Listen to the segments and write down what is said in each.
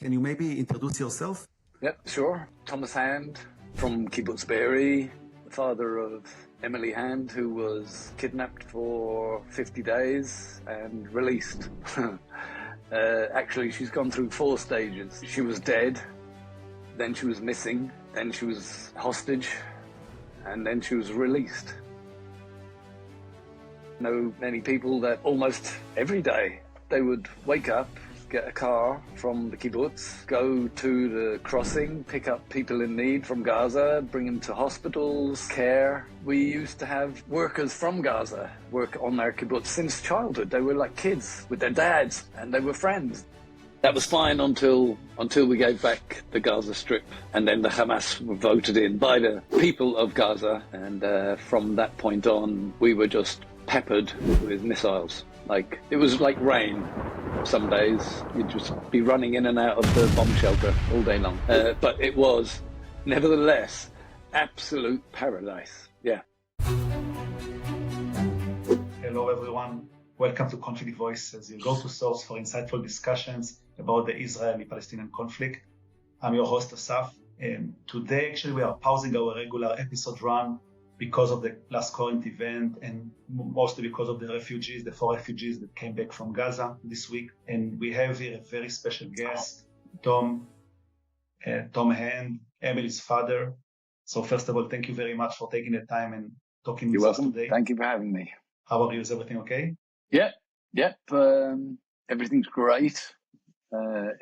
Can you maybe introduce yourself? Yep, sure. Thomas Hand from Kibbutz Be'eri, the father of Emily Hand, who was kidnapped for 50 days and released. Actually, she's gone through 4 stages. She was dead, then she was missing, then she was hostage, and then she was released. I know many people that almost every day they would wake up, get a car from the kibbutz, go to the crossing, pick up people in need from Gaza, bring them to hospitals, care. We used to have workers from Gaza work on our kibbutz since childhood. They were like kids with their dads, and they were friends. That was fine until we gave back the Gaza Strip, and then the Hamas were voted in by the people of Gaza, and from that point on, we were just peppered with missiles. Like, it was like rain. Some days you'd just be running in and out of the bomb shelter all day long. But it was, nevertheless, absolute paradise. Yeah. Hello, everyone. Welcome to Conflict Voices, your go-to source for insightful discussions about the Israeli-Palestinian conflict. I'm your host, Asaf. Today, actually, we are pausing our regular episode run because of the last current event, and mostly because of the 4 refugees that came back from Gaza this week. And we have here a very special guest, Tom Hand, Emily's father. So first of all, thank you very much for taking the time and talking with us today. Thank you for having me. How are you? Is everything okay? Yep. Everything's great.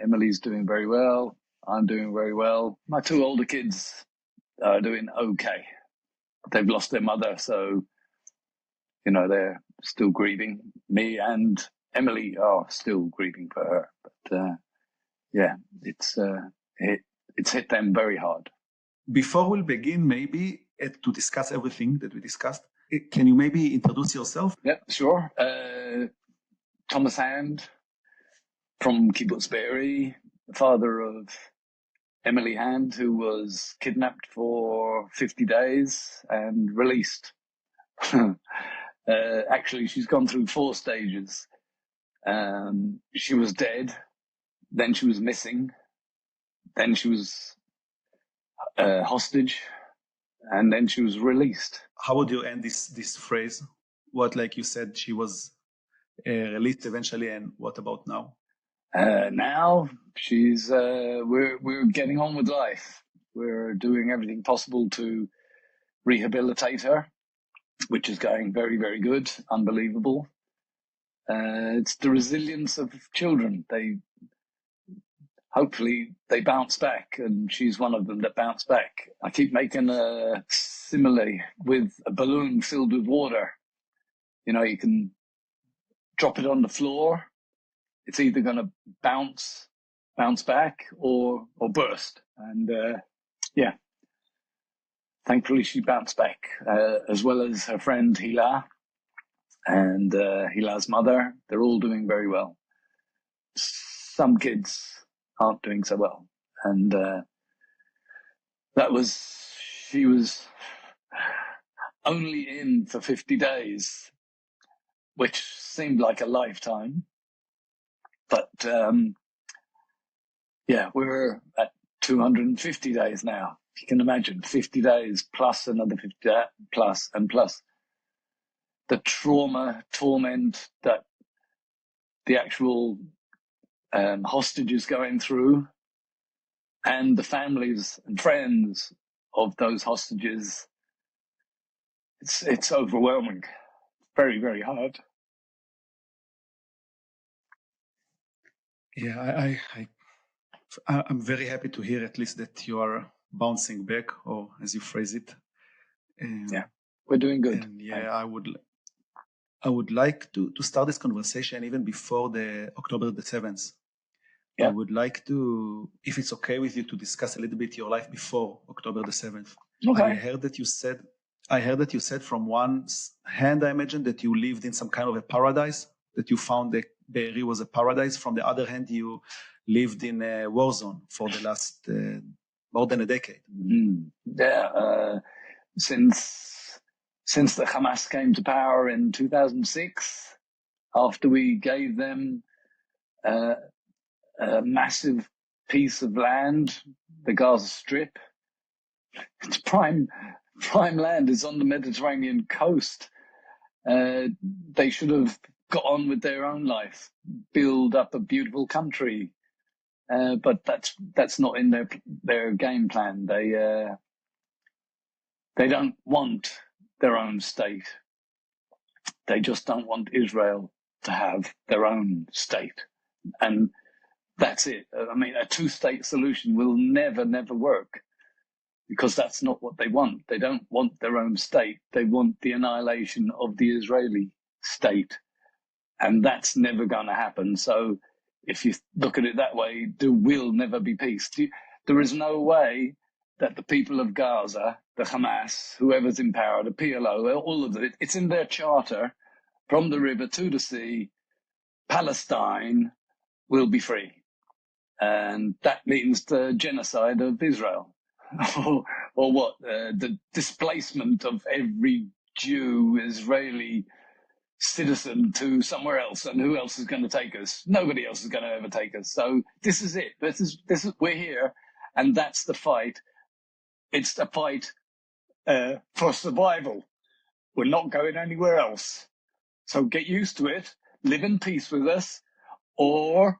Emily's doing very well. I'm doing very well. My 2 older kids are doing okay. They've lost their mother, so, they're still grieving. Me and Emily are still grieving for her. But, it's hit them very hard. Before we begin, maybe to discuss everything that we discussed, can you maybe introduce yourself? Yep, sure. Thomas Hand from Kibbutz Be'eri, the father of Emily Hand, who was kidnapped for 50 days and released. Actually, she's gone through 4 stages. She was dead, then she was missing, then she was hostage, and then she was released. How would you end this phrase? What, like you said, she was released eventually, and what about now? Now she's we're getting on with life. We're doing everything possible to rehabilitate her, which is going very, very good, unbelievable. It's the resilience of children. Hopefully they bounce back, and she's one of them that bounce back. I keep making a simile with a balloon filled with water. You can drop it on the floor. It's either going to bounce back or burst. And thankfully she bounced back, as well as her friend Hila and Hila's mother. They're all doing very well. Some kids aren't doing so well. And she was only in for 50 days, which seemed like a lifetime. But, we're at 250 days now. You can imagine 50 days plus another 50 plus. The trauma, torment that the actual hostages going through, and the families and friends of those hostages. It's overwhelming. Very, very hard. Yeah, I'm very happy to hear at least that you are bouncing back, or as you phrase it. We're doing good. And I would like to start this conversation even before the October the 7th. I would like to, if it's okay with you, to discuss a little bit your life before October the 7th. Okay. I heard that you said from one hand, I imagine, that you lived in some kind of a paradise, that you found that Be'eri was a paradise. From the other hand, you lived in a war zone for the last more than a decade. Since the Hamas came to power in 2006, after we gave them a massive piece of land, the Gaza Strip. It's prime land. It's on the Mediterranean coast. They should have got on with their own life, build up a beautiful country. But that's not in their game plan. They don't want their own state. They just don't want Israel to have their own state. And that's it. I mean, a two-state solution will never work, because that's not what they want. They don't want their own state. They want the annihilation of the Israeli state. And that's never going to happen. So if you look at it that way, there will never be peace. There is no way that the people of Gaza, the Hamas, whoever's in power, the PLO, all of it, it's in their charter, from the river to the sea, Palestine will be free. And that means the genocide of Israel. or what? The displacement of every Jew, Israeli citizen to somewhere else. And who else is going to take us? Nobody else is going to ever take us. So this is it. This is we're here, and that's the fight. It's the fight for survival. We're not going anywhere else. So get used to it. Live in peace with us, or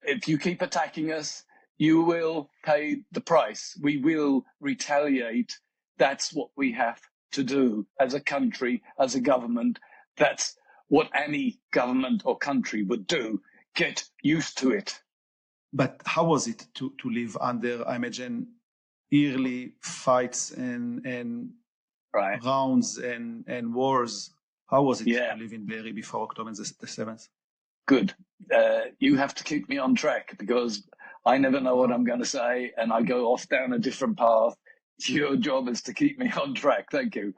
if you keep attacking us, you will pay the price. We will retaliate. That's what we have to do as a country, as a government. That's what any government or country would do. Get used to it. But how was it to live under, I imagine, yearly fights and right. rounds and wars? How was it Yeah. to live in Be'eri before October the 7th? Good. You have to keep me on track, because I never know what I'm going to say, and I go off down a different path. Your job is to keep me on track. Thank you.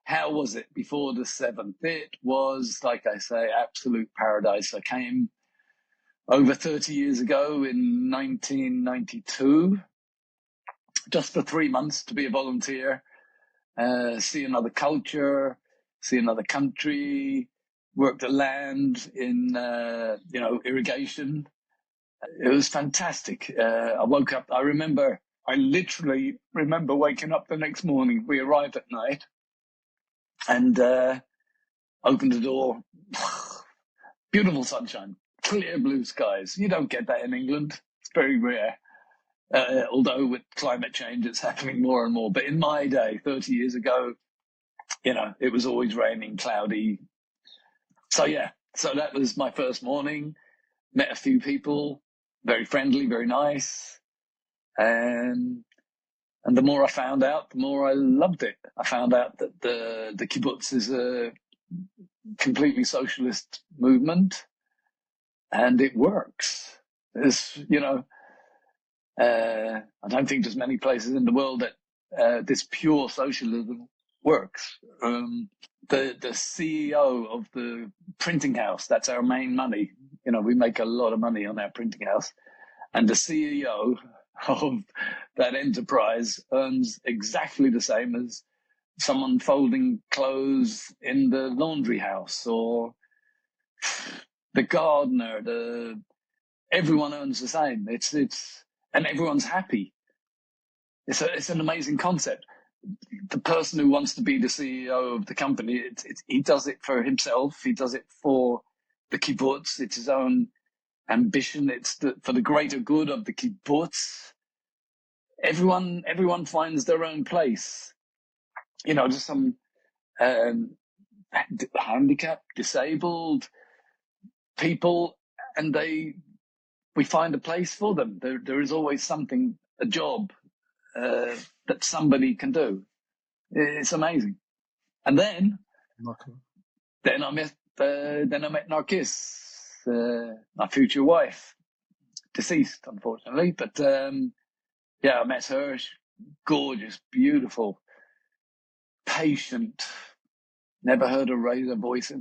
How was it before the 7th? It was, like I say, absolute paradise. I came over 30 years ago in 1992, just for 3 months to be a volunteer, see another culture, see another country, work the land in, irrigation. It was fantastic. I woke up, I literally remember waking up the next morning. We arrived at night and opened the door. Beautiful sunshine, clear blue skies. You don't get that in England. It's very rare. Although with climate change, it's happening more and more. But in my day, 30 years ago, it was always raining, cloudy. So that was my first morning. Met a few people, very friendly, very nice. And the more I found out, the more I loved it. I found out that the kibbutz is a completely socialist movement, and it works. I don't think there's many places in the world that this pure socialism works. The CEO of the printing house, that's our main money. We make a lot of money on our printing house. And the CEO of that enterprise earns exactly the same as someone folding clothes in the laundry house, or the gardener. Everyone earns the same. And everyone's happy. It's an amazing concept. The person who wants to be the CEO of the company, he does it for himself. He does it for the kibbutz. It's his own ambition. It's for the greater good of the kibbutz. Everyone finds their own place. Just some handicapped, disabled people, and we find a place for them. There is always something, a job that somebody can do. It's amazing. And then I met Narkis, my future wife, deceased unfortunately, but I met her. Gorgeous, beautiful, patient. Never heard her raise her voice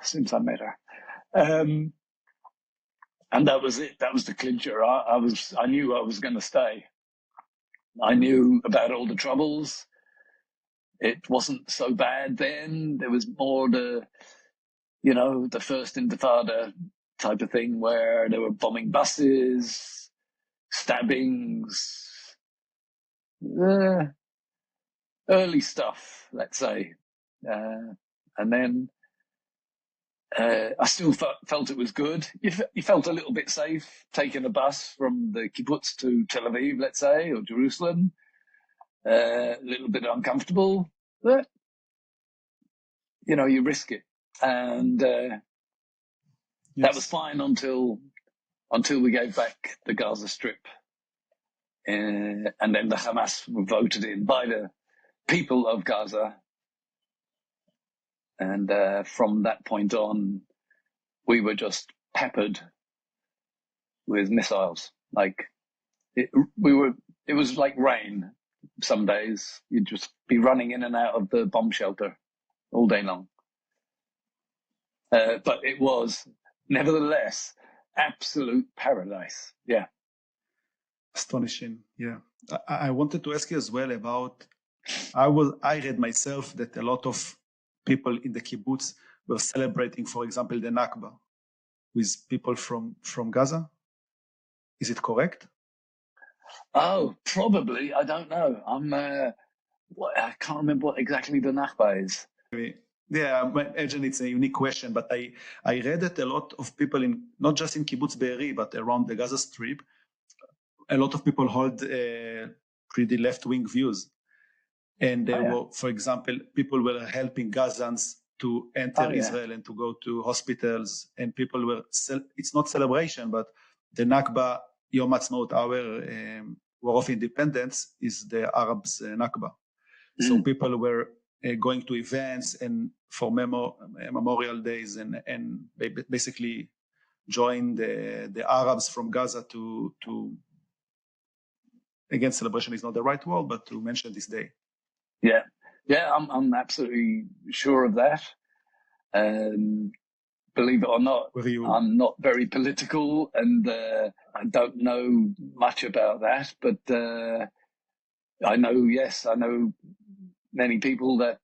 since I met her. And that was it. That was the clincher. I knew I was going to stay. I knew about all the troubles. It wasn't so bad then. There was more the first Intifada type of thing where they were bombing buses, stabbings, early stuff, let's say. And then I still felt it was good. You felt a little bit safe taking a bus from the kibbutz to Tel Aviv, let's say, or Jerusalem. A little bit uncomfortable, but, you risk it. And that was fine until we gave back the Gaza Strip. And then the Hamas were voted in by the people of Gaza. And from that point on, we were just peppered with missiles. It was like rain. Some days you'd just be running in and out of the bomb shelter all day long. But it was, nevertheless, absolute paradise. Yeah. Astonishing. Yeah. I wanted to ask you as well about, I read myself that a lot of people in the kibbutz were celebrating, for example, the Nakba with people from Gaza. Is it correct? Oh, probably. I don't know. I can't remember what exactly the Nakba is. Yeah, I imagine it's a unique question, but I read that a lot of people not just in Kibbutz Be'eri, but around the Gaza Strip, a lot of people hold pretty left-wing views. And for example, people were helping Gazans to enter Israel and to go to hospitals, and people were, it's not celebration, but the Nakba, Yom Ha'atzmaut, our War of Independence, is the Arabs' Nakba. So people were going to events and for memorial days and basically join the Arabs from Gaza to again, celebration is not the right word, but to mention this day. Yeah, I'm absolutely sure of that. Believe it or not, I'm not very political, and I don't know much about that. But I know many people that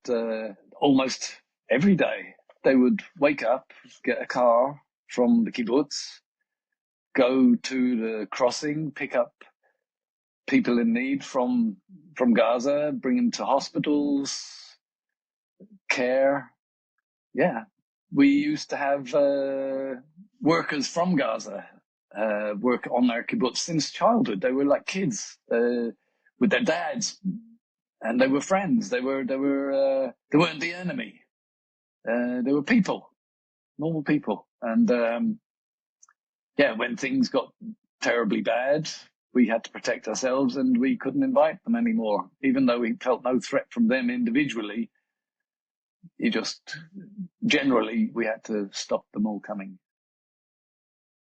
almost every day they would wake up, get a car from the kibbutz, go to the crossing, pick up people in need from Gaza, bring them to hospitals, care. Yeah. We used to have workers from Gaza work on our kibbutz since childhood. They were like kids with their dads, and they were friends. They weren't the enemy. They were people, normal people. And when things got terribly bad, we had to protect ourselves, and we couldn't invite them anymore, even though we felt no threat from them individually. Generally, we had to stop them all coming.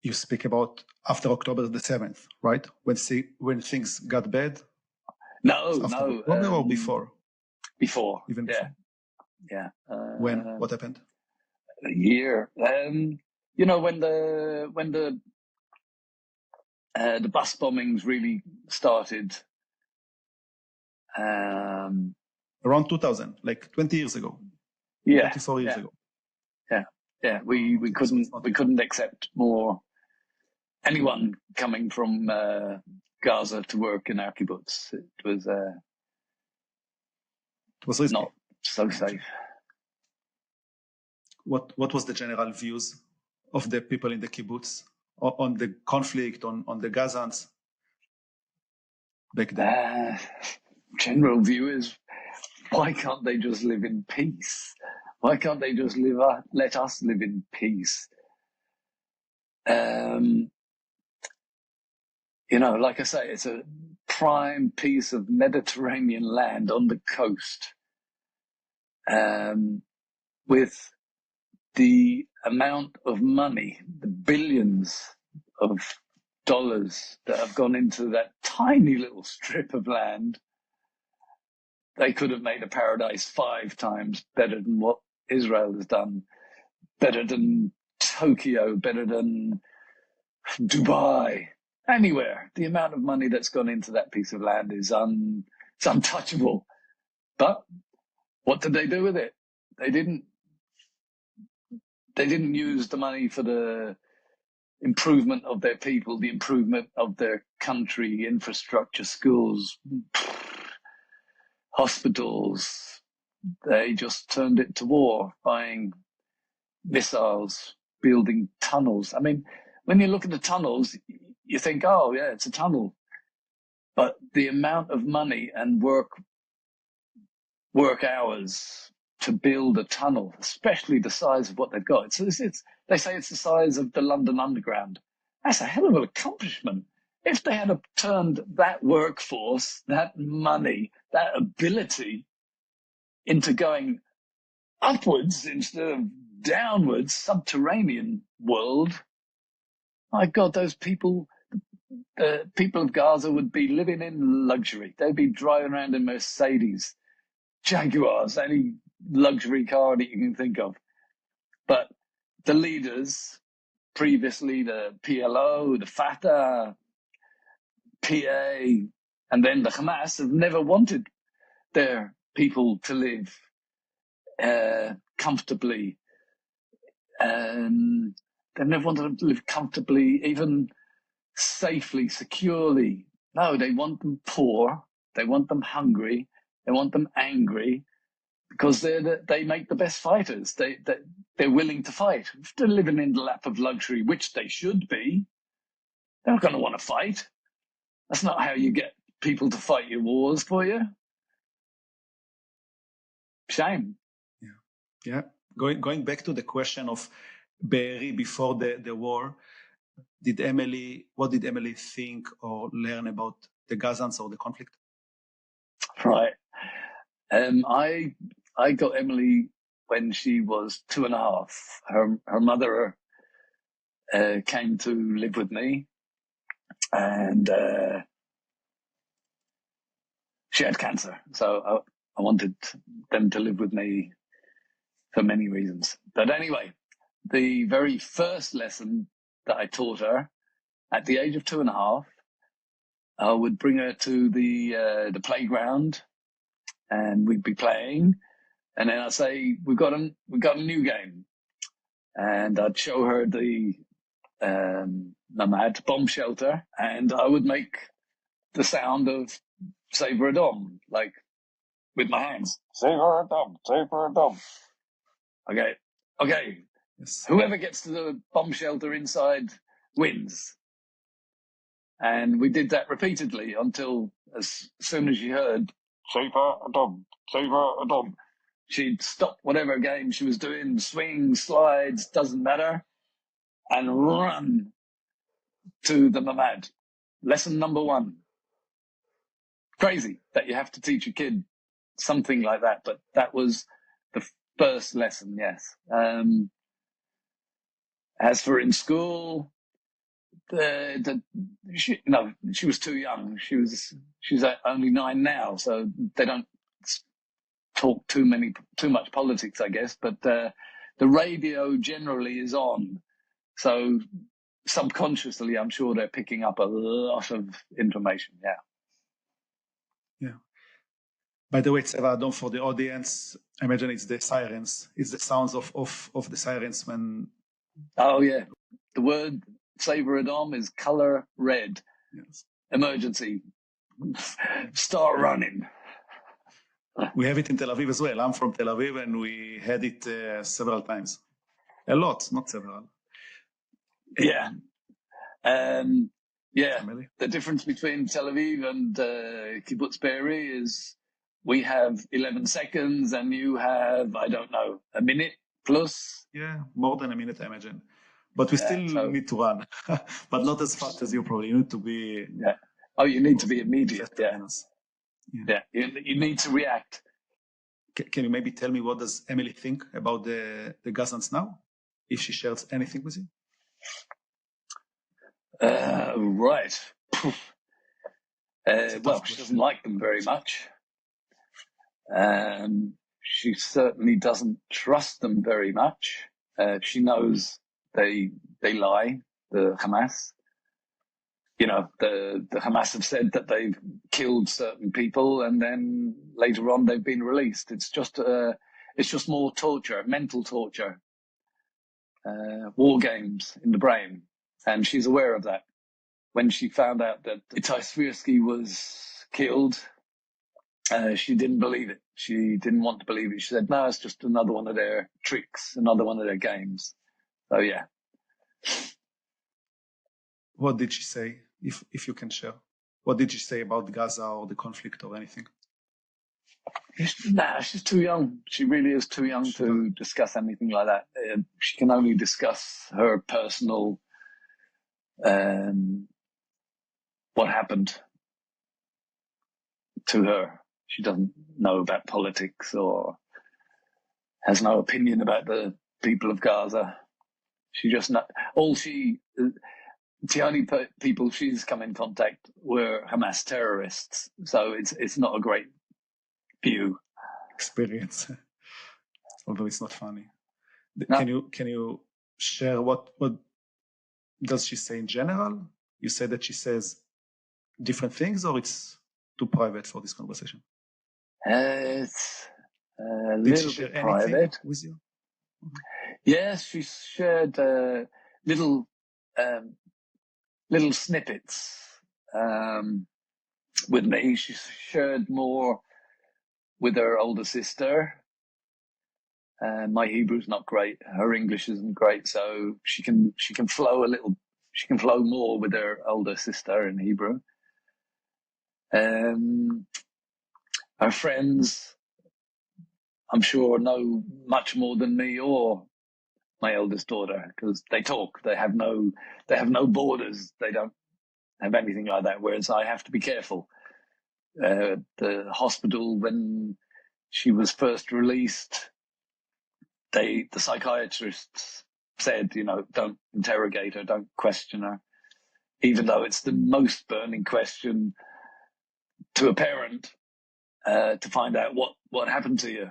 You speak about after October the 7th, right? When things got bad? No. October or before? Before. Even before? Yeah. When? What happened? A year. When the bus bombings really started. Around 2000, like 20 years ago. Yeah. 24 years ago. Yeah. We couldn't accept anyone coming from Gaza to work in our kibbutz. It was risky. Not so safe. What was the general views of the people in the kibbutz on the conflict, on the Gazans back then? General view is, why can't they just live in peace? Why can't they just let us live in peace? Like I say, it's a prime piece of Mediterranean land on the coast. With the amount of money, the billions of dollars that have gone into that tiny little strip of land, they could have made a paradise 5 times better than what Israel has done, better than Tokyo, better than Dubai, anywhere. The amount of money that's gone into that piece of land is it's untouchable. But what did they do with it? They didn't they didn't use the money for the improvement of their people, the improvement of their country, infrastructure, schools, hospitals. They just turned it to war, buying missiles, building tunnels. I mean, when you look at the tunnels, you think, oh, yeah, it's a tunnel. But the amount of money and work hours to build a tunnel, especially the size of what they've got. They say it's the size of the London Underground. That's a hell of an accomplishment. If they had turned that workforce, that money, that ability into going upwards instead of downwards, subterranean world, my God, those people, the people of Gaza would be living in luxury. They'd be driving around in Mercedes, Jaguars, any luxury car that you can think of. But the leaders, previously the PLO, the Fatah, PA, and then the Hamas, have never wanted their people to live comfortably. They've never wanted them to live comfortably, even safely, securely. No, they want them poor. They want them hungry. They want them angry, because they make the best fighters. They're willing to fight. If they're living in the lap of luxury, which they should be, they're not going to want to fight. That's not how you get people to fight your wars for you. Shame. Yeah. Going back to the question of Be'eri before the war, what did Emily think or learn about the Gazans or the conflict? Right. I got Emily when she was 2.5. Her mother came to live with me, and she had cancer. So I wanted them to live with me for many reasons. But anyway, the very first lesson that I taught her at the age of 2.5, I would bring her to the playground, and we'd be playing. And then I'd say, we've got a new game. And I'd show her the Mamad bomb shelter, and I would make the sound of Saber Adom, like with my hands. Saber Adom, Saber Adom. Okay. Yes. Whoever gets to the bomb shelter inside wins. And we did that repeatedly until as soon as she heard Saber Adom, Saber Adom, she'd stop whatever game she was doing, swings, slides, doesn't matter, and run to the Mamad. Lesson number 1. Crazy that you have to teach a kid something like that, but that was the first lesson, yes. As for in school, she was too young. She's only 9 now, so they don't talk too much politics, I guess. But the radio generally is on, so subconsciously, I'm sure they're picking up a lot of information. Yeah. By the way, Tzeva Adom, for the audience, I imagine it's the sirens. It's the sounds of the sirens when. Oh yeah, the word Saber Adom is color red. Yes. Emergency. Start running. We have it in Tel Aviv as well. I'm from Tel Aviv, and we had it several times. A lot, not several. Yeah. The difference between Tel Aviv and Kibbutz Be'eri is we have 11 seconds and you have, I don't know, a minute plus. Yeah, more than a minute, I imagine. But we still need to run, but not as fast as you probably. You need to be... Yeah. Oh, you need to be immediate. Yeah. You need to react. Can you maybe tell me what does Emily think about the Gazans now? If she shares anything with you? Right. Well, she doesn't like them very much. She certainly doesn't trust them very much. She knows they lie, the Hamas. You know, the Hamas have said that they've killed certain people, and then later on they've been released. It's just more torture, mental torture. war games in the brain, and she's aware of that. When she found out that Itai Swirsky was killed, she didn't believe it. She didn't want to believe it. She said, no, it's just another one of their tricks, another one of their games. So, yeah. What did she say, if you can share? What did she say about Gaza or the conflict or anything? She's too young. She really is too young to discuss anything like that. She can only discuss her personal, what happened to her. She doesn't know about politics or has no opinion about the people of Gaza. She just the only people she's come in contact were Hamas terrorists. So it's not a great view. Experience, although it's not funny. No. Can you share what does she say in general? You said that she says different things, or it's too private for this conversation? It's a Did she little share bit anything private with you? Yes, she shared little snippets with me. She shared more with her older sister. My Hebrew's not great. Her English isn't great, so she can flow a little. She can flow more with her older sister in Hebrew. Her friends, I'm sure, know much more than me or my eldest daughter, because they talk. They have no borders. They don't have anything like that. Whereas I have to be careful. The hospital, when she was first released, the psychiatrists said, don't interrogate her, don't question her, even though it's the most burning question to a parent, to find out what happened to you.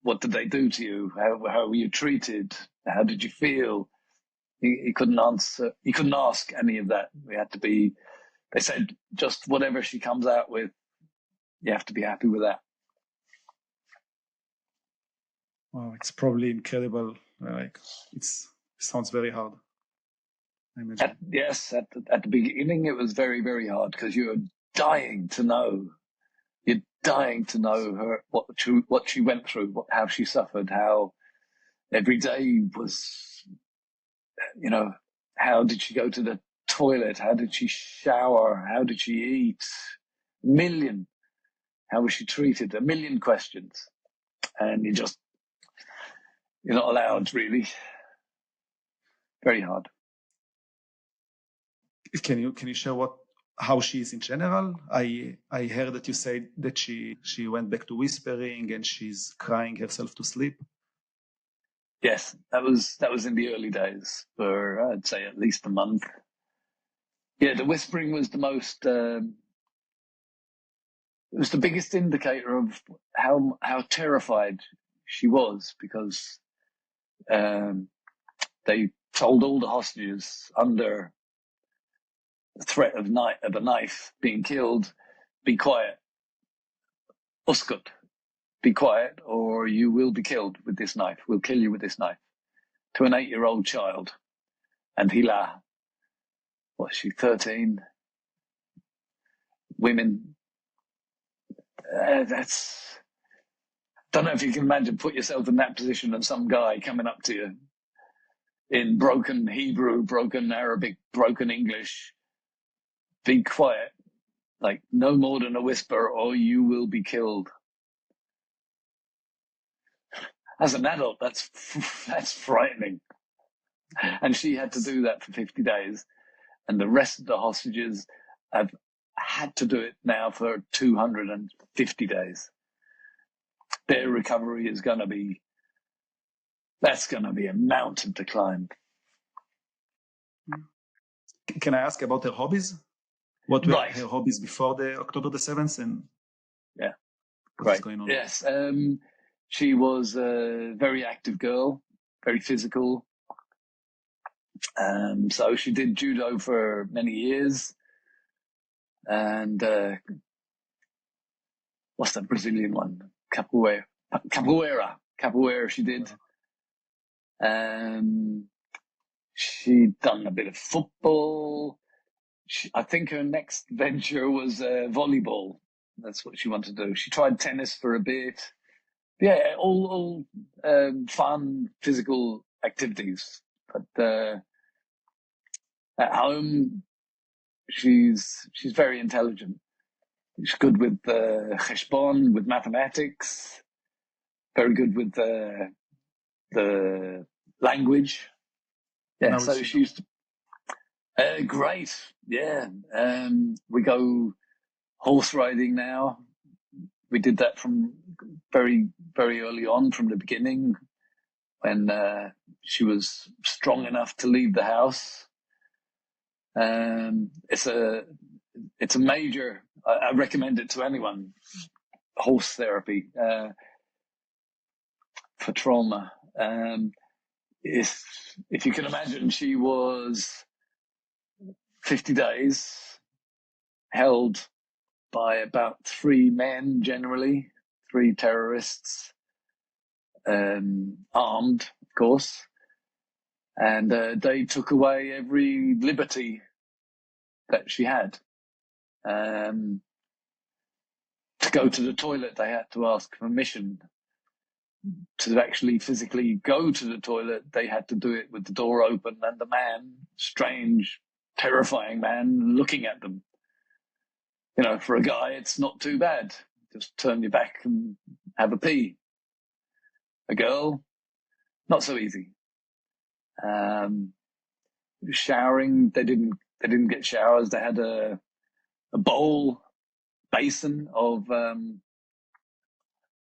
What did they do to you? How were you treated? How did you feel? He couldn't answer. He couldn't ask any of that. They said, just whatever she comes out with, you have to be happy with that. Wow, it's probably incredible. It sounds very hard, I imagine. At the beginning, it was very, very hard, because you're dying to know. You're dying to know her, what she went through, how she suffered, how every day was, how did she go to the toilet? How did she shower? How did she eat? How was she treated? 1 million questions. And you're not allowed, really. Very hard. Can you share how she is in general? I heard that you said that she went back to whispering and she's crying herself to sleep. Yes, that was in the early days, for I'd say at least a month. Yeah, the whispering was the most. It was the biggest indicator of how terrified she was, because they told all the hostages under the threat of a knife being killed, be quiet, uskut, be quiet, or you will be killed with this knife. We'll kill you with this knife. To an 8-year-old child, and Hila, what's she, 13? Women. Don't know if you can imagine, put yourself in that position of some guy coming up to you in broken Hebrew, broken Arabic, broken English. Be quiet, like no more than a whisper, or you will be killed. As an adult, that's frightening. And she had to do that for 50 days. And the rest of the hostages have had to do it now for 250 days. Their recovery is going to be a mountain to climb. Can I ask about her hobbies? What were Right. her hobbies before the October the 7th? And yeah, what's going on? Yes, she was a very active girl, very physical. So she did judo for many years. And what's that Brazilian one? Capoeira she did. She'd done a bit of football. I think her next venture was volleyball. That's what she wanted to do. She tried tennis for a bit. Yeah, all fun physical activities. But at home, she's very intelligent. She's good with cheshbon, with mathematics. Very good with the language. Yeah, so she's great. Yeah, we go horse riding now. We did that from very, very early on, from the beginning, when she was strong enough to leave the house. It's a major. I recommend it to anyone. Horse therapy for trauma. If you can imagine, she was 50 days held by about 3 men, generally 3 terrorists, armed, of course, and they took away every liberty that she had. To go to the toilet, they had to ask permission. To actually physically go to the toilet, they had to do it with the door open and the man, strange, terrifying man, looking at them. You know, for a guy, it's not too bad. Just turn your back and have a pee. A girl, not so easy. Showering, they didn't get showers. They had a basin of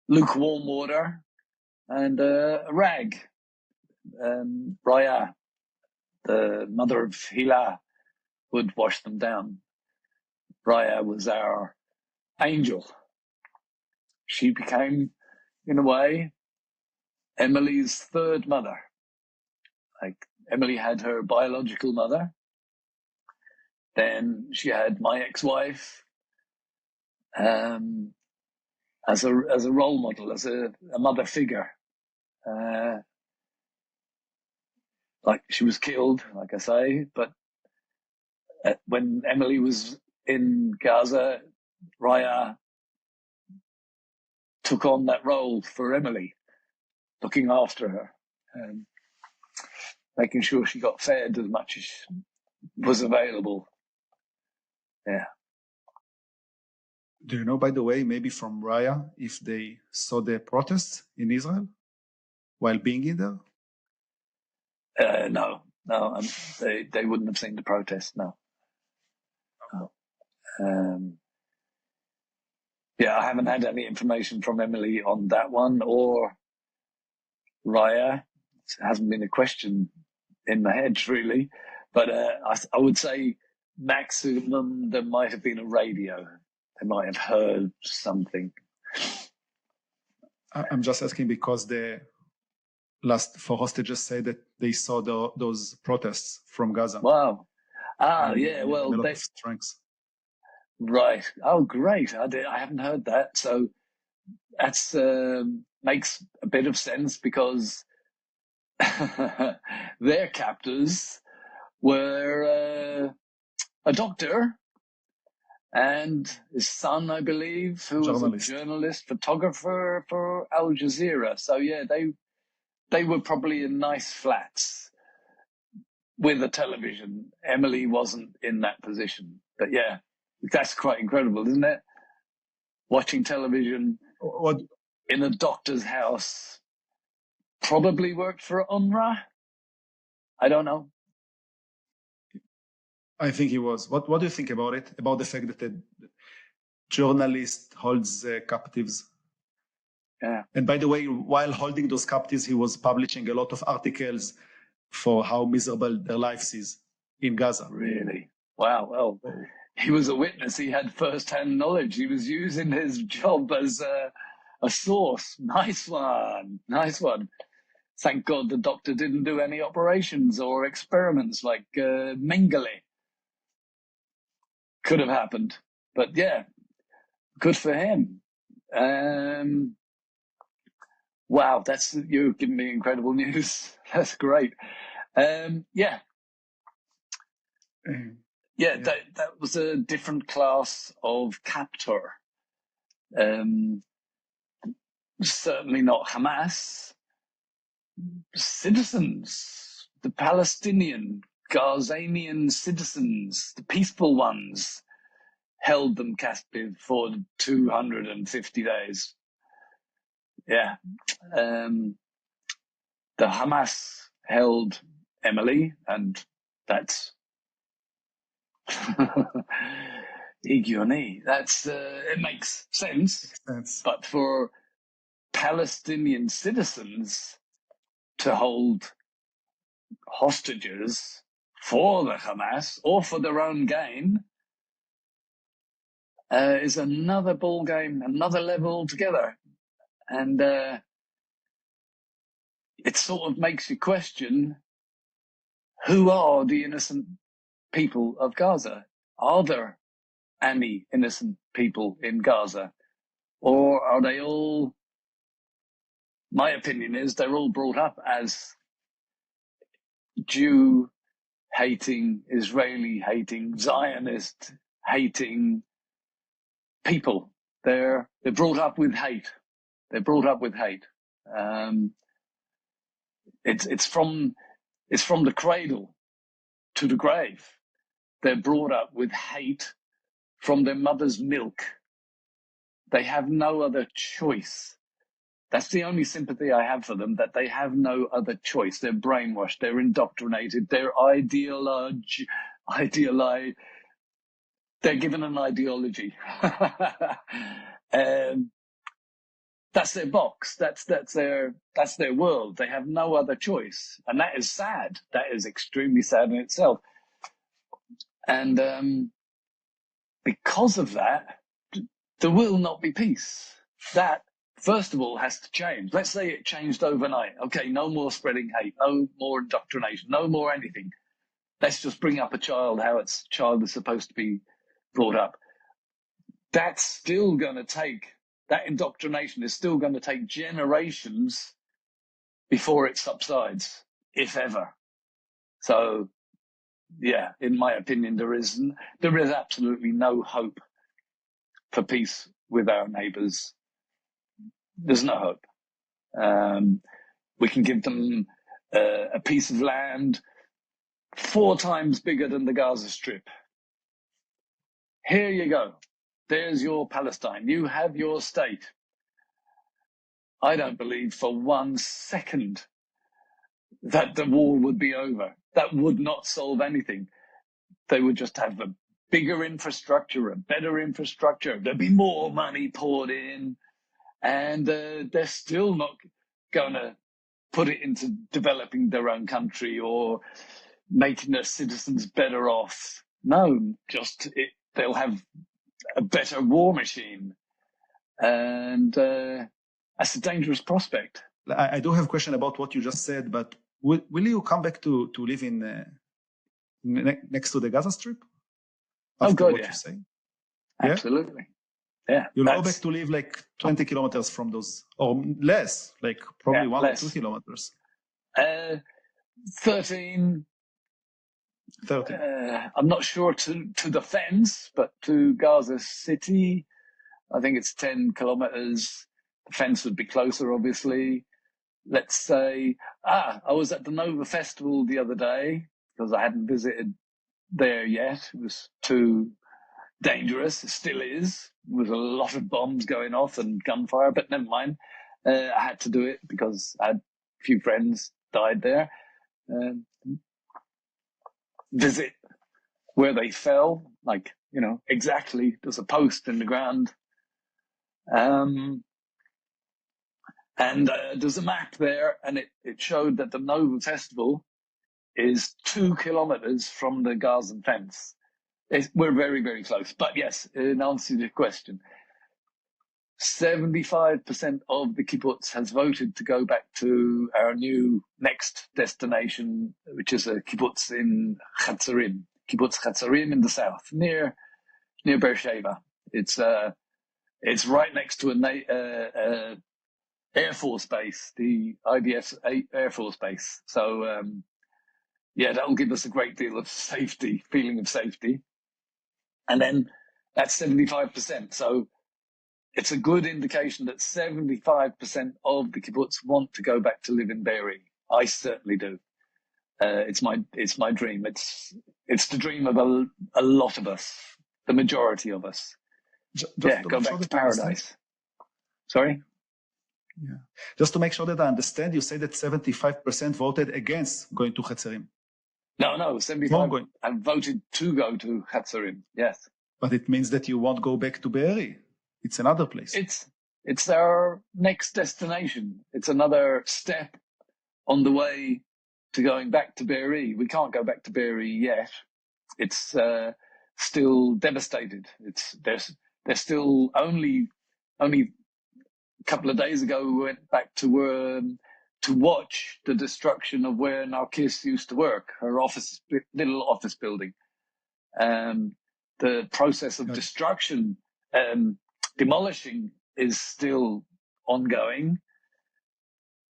lukewarm water and a rag. Raya, the mother of Hila, would wash them down. Raya was our angel. She became, in a way, Emily's third mother. Like, Emily had her biological mother. Then she had my ex-wife as a role model, as a mother figure. Like, she was killed, like I say, but when Emily was in Gaza, Raya took on that role for Emily, looking after her, making sure she got fed as much as was available. Yeah. Do you know, by the way, maybe from Raya, if they saw the protests in Israel while being in there? No, they wouldn't have seen the protest. No. Yeah, I haven't had any information from Emily on that one or Raya. It hasn't been a question in my head, really. But I would say maximum there might have been a radio. They might have heard something. I'm just asking because the last 4 hostages say that they saw those protests from Gaza. Wow. Yeah, well, a lot of strengths. Right. Oh, great. I haven't heard that. So that's makes a bit of sense, because their captors were a doctor and his son, I believe, who was a journalist, photographer for Al Jazeera. So yeah, they were probably in nice flats with a television. Emily wasn't in that position, but yeah, that's quite incredible, isn't it? Watching television in a doctor's house. Probably worked for UNRWA. I don't know. I think he was. What do you think about it? About the fact that a journalist holds captives? Yeah. And by the way, while holding those captives, he was publishing a lot of articles for how miserable their lives is in Gaza. Really? Wow. Well, he was a witness. He had first-hand knowledge. He was using his job as a source. Nice one. Nice one. Thank God the doctor didn't do any operations or experiments like Mengele. Could have happened. But yeah, good for him. Wow, you're giving me incredible news. That's great. Yeah. That was a different class of captor. Certainly not Hamas. Citizens, the Palestinian, Gazanian citizens, the peaceful ones, held them captive for 250 days. Yeah. The Hamas held Emily, and that's Igioni. It makes sense. But for Palestinian citizens to hold hostages for the Hamas or for their own gain is another ball game, another level altogether. And it sort of makes you question, who are the innocent people of Gaza? Are there any innocent people in Gaza? Or are they all, my opinion is, they're all brought up as Jew-hating, Israeli-hating, Zionist-hating people. They're brought up with hate. They're brought up with hate. It's from the cradle to the grave. They're brought up with hate from their mother's milk. They have no other choice. That's the only sympathy I have for them, that they have no other choice. They're brainwashed, they're indoctrinated, they're they're given an ideology. That's their box. That's their world. They have no other choice. And that is sad. That is extremely sad in itself. And because of that, there will not be peace. That, first of all, has to change. Let's say it changed overnight. Okay, no more spreading hate, no more indoctrination, no more anything. Let's just bring up a child how a child is supposed to be brought up. That's still going to take, that indoctrination is still going to take generations before it subsides, if ever. So, yeah, in my opinion, there is absolutely no hope for peace with our neighbours. There's no hope. We can give them a piece of land 4 times bigger than the Gaza Strip. Here you go. There's your Palestine. You have your state. I don't believe for 1 second that the war would be over. That would not solve anything. They would just have a bigger infrastructure, a better infrastructure. There'd be more money poured in. And they're still not going to put it into developing their own country or making their citizens better off. No, they'll have a better war machine. And that's a dangerous prospect. I do have a question about what you just said, but will you come back to live in next to the Gaza Strip? Oh, God, what yeah. You say? Absolutely. Yeah. You'll go back to live like 20 kilometers from those, or less, like probably 1 or 2 kilometers. 13. 30. I'm not sure to the fence, but to Gaza City, I think it's 10 kilometers. The fence would be closer, obviously. Let's say, I was at the Nova Festival the other day because I hadn't visited there yet. It was too dangerous. It still is. There was a lot of bombs going off and gunfire, but never mind. I had to do it because I had a few friends died there. Visit where they fell, like, exactly. There's a post in the ground. And there's a map there, and it showed that the Nova Festival is 2 kilometers from the Gazan fence. We're very, very close. But yes, in answer to your question, 75% of the kibbutz has voted to go back to our new next destination, which is a kibbutz in Chatzarim. Kibbutz Chatzarim in the south, near Beersheba. It's right next to Air Force Base, the IDF Air Force Base. So, that will give us a great deal of feeling of safety. And then that's 75%. So it's a good indication that 75% of the kibbutz want to go back to live in Be'eri. I certainly do. It's my dream. It's the dream of a lot of us, the majority of us. Go back to paradise. Sorry? Yeah. Just to make sure that I understand, you say that 75% voted against going to Hatzerim. No, 75% have voted to go to Hatzerim, yes. But it means that you won't go back to Be'eri. It's another place. It's our next destination. It's another step on the way to going back to Be'eri. We can't go back to Be'eri yet. It's still devastated. There's still only a couple of days ago we went back to watch the destruction of where Narkis used to work, her little office building. The process of destruction, demolishing, is still ongoing.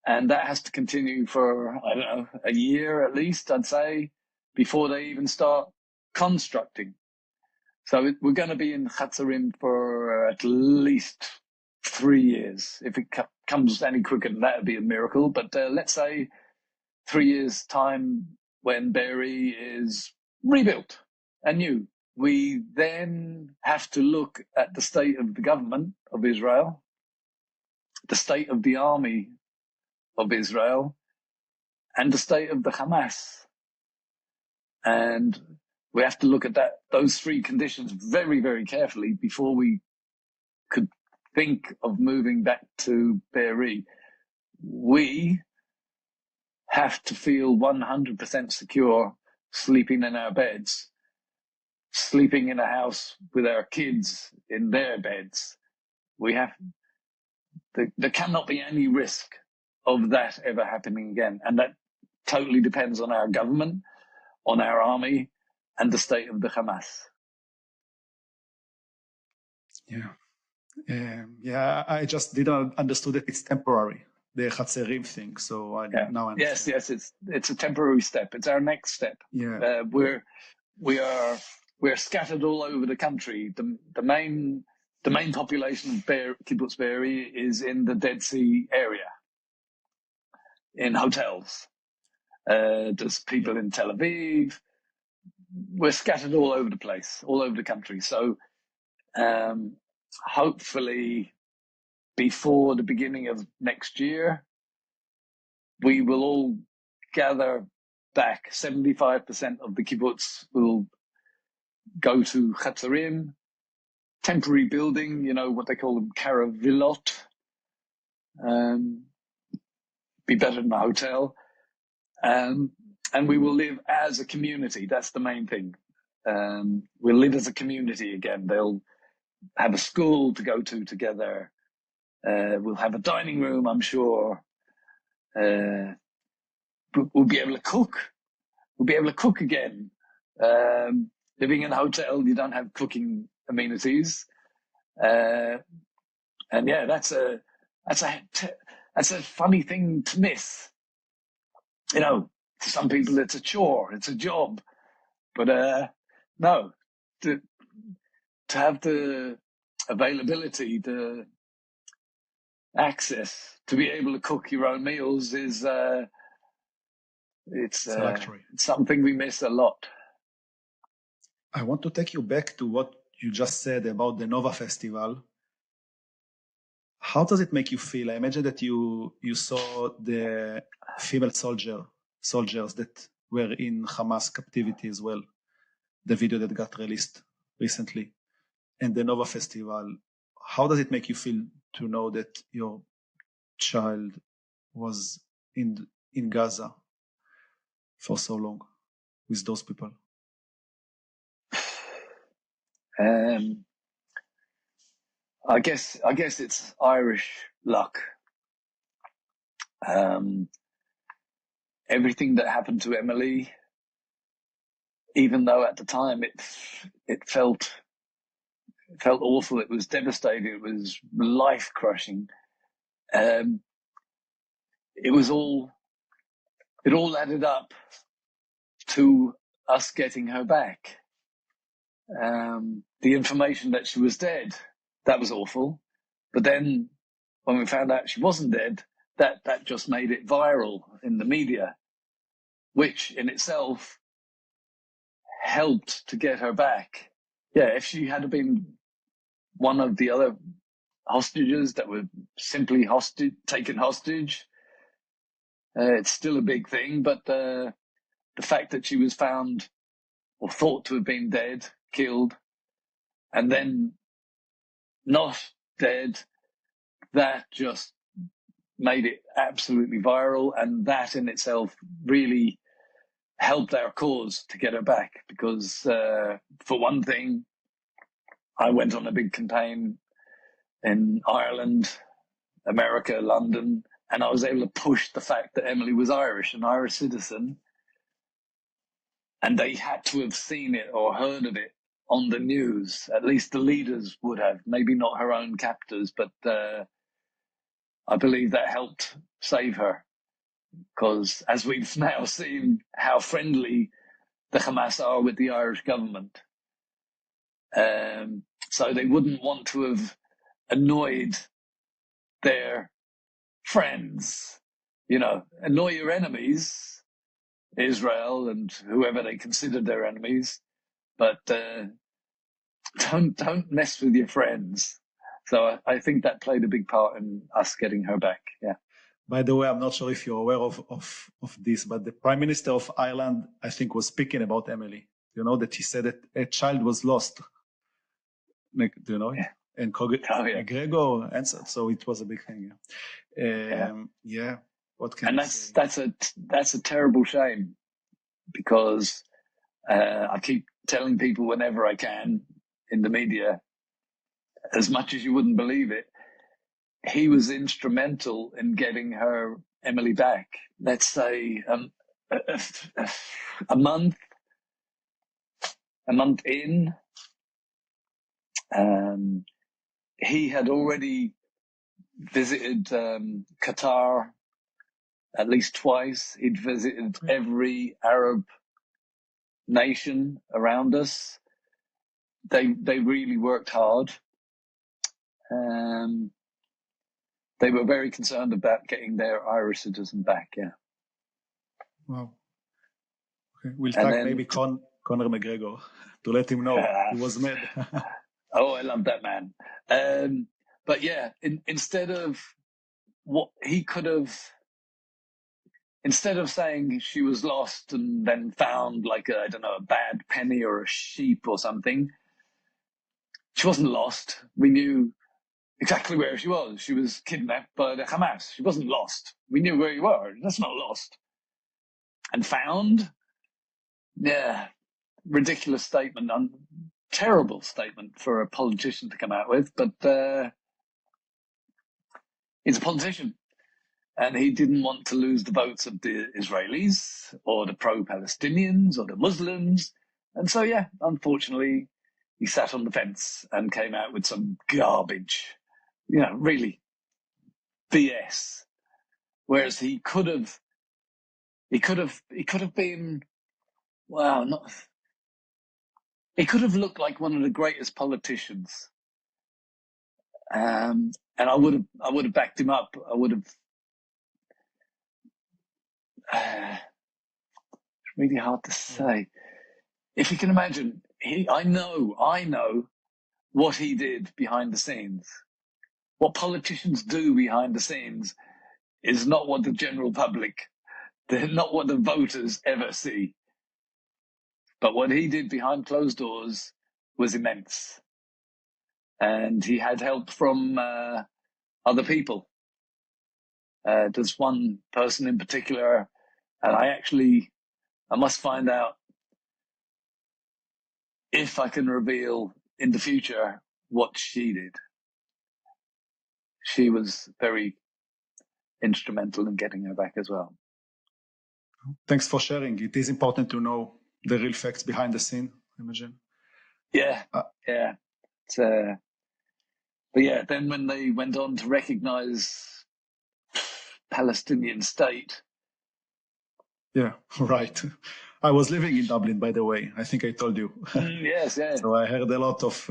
And that has to continue for, I don't know, a year at least, I'd say, before they even start constructing. So we're going to be in Hatzerim for at least 3 years. If it comes any quicker than that, would be a miracle. But let's say 3 years' time when Be'eri is rebuilt anew. We then have to look at the state of the government of Israel, the state of the army of Israel, and the state of the Hamas. And we have to look at those three conditions very, very carefully before we could think of moving back to Be'eri. We have to feel 100% secure sleeping in our beds, sleeping in a house with our kids in their beds. There cannot be any risk of that ever happening again. And that totally depends on our government, on our army, and the state of the Hamas. I just didn't understand that it's temporary, the Hatzerim thing. So now I understand. Yes, it's a temporary step. It's our next step. Yeah. We're scattered all over the country. The main population of Kibbutz Be'eri is in the Dead Sea area, in hotels. There's people in Tel Aviv. We're scattered all over the place, all over the country. So hopefully before the beginning of next year, we will all gather back. 75% of the kibbutz will go to Hatzerim, temporary building, what they call them, caravilot. Be better than a hotel. And we will live as a community. That's the main thing. We'll live as a community again. They'll have a school to go to together. We'll have a dining room, I'm sure. We'll be able to cook. We'll be able to cook again. Living in a hotel, you don't have cooking amenities. That's a funny thing to miss. To some people it's a chore, it's a job. But no, to have the availability, the access to be able to cook your own meals is it's something we miss a lot. I want to take you back to what you just said about the Nova Festival. How does it make you feel? I imagine that you saw the female soldiers that were in Hamas captivity as well, the video that got released recently, and the Nova Festival. How does it make you feel to know that your child was in Gaza for so long with those people? I guess it's Irish luck. Everything that happened to Emily, even though at the time it felt awful, it was devastating, it was life crushing. it all added up to us getting her back. The information that she was dead, that was awful. But then when we found out she wasn't dead, that just made it viral in the media, which in itself helped to get her back. Yeah, if she had been one of the other hostages that were simply taken hostage, it's still a big thing. But the fact that she was found or thought to have been dead, killed, and then not dead, that just made it absolutely viral. And that in itself really helped our cause to get her back. Because for one thing, I went on a big campaign in Ireland, America, London, and I was able to push the fact that Emily was Irish, an Irish citizen, and they had to have seen it or heard of it on the news. At least the leaders would have, maybe not her own captors, but I believe that helped save her. Because as we've now seen how friendly the Hamas are with the Irish government, so they wouldn't want to have annoyed their friends. You know, annoy your enemies, Israel and whoever they considered their enemies, but don't mess with your friends. So I think that played a big part in us getting her back. Yeah. By the way, I'm not sure if you're aware of this, but the Prime Minister of Ireland, I think, was speaking about Emily. You know, that he said that a child was lost. Do you know? Yeah. And Gregor answered, so it was a big thing. Yeah. What can I say? That's a terrible shame, because I keep telling people whenever I can in the media, as much as you wouldn't believe it, he was instrumental in getting her Emily back. Let's say a month in, he had already visited Qatar at least twice. He'd visited every Arab nation around us. They really worked hard. They were very concerned about getting their Irish citizen back. Yeah. Wow. Okay. We'll tag maybe Conor McGregor to let him know he was mad. Oh, I love that man. But yeah, instead of what he could have, instead of saying she was lost and then found like a bad penny or a sheep or something, she wasn't lost. We knew exactly where she was. She was kidnapped by the Hamas. She wasn't lost. We knew where you were. That's not lost. And found? Yeah. Ridiculous statement. Terrible statement for a politician to come out with. But he's a politician. And he didn't want to lose the votes of the Israelis or the pro-Palestinians or the Muslims. And so, yeah, unfortunately, he sat on the fence and came out with some garbage. You know, really BS. Whereas he could have been, he could have looked like one of the greatest politicians. And I would have backed him up. I would have, it's really hard to say. If you can imagine, I know what he did behind the scenes. What politicians do behind the scenes is not what the general public, they're not what the voters ever see. But what he did behind closed doors was immense. And he had help from other people. There's one person in particular, and I must find out if I can reveal in the future what she did. She was very instrumental in getting her back as well. Thanks for sharing. It is important to know the real facts behind the scene, I imagine. Yeah. But yeah, then when they went on to recognize Palestinian state. Yeah, right. I was living in Dublin, by the way. I think I told you. Yes, yeah. So I heard a lot of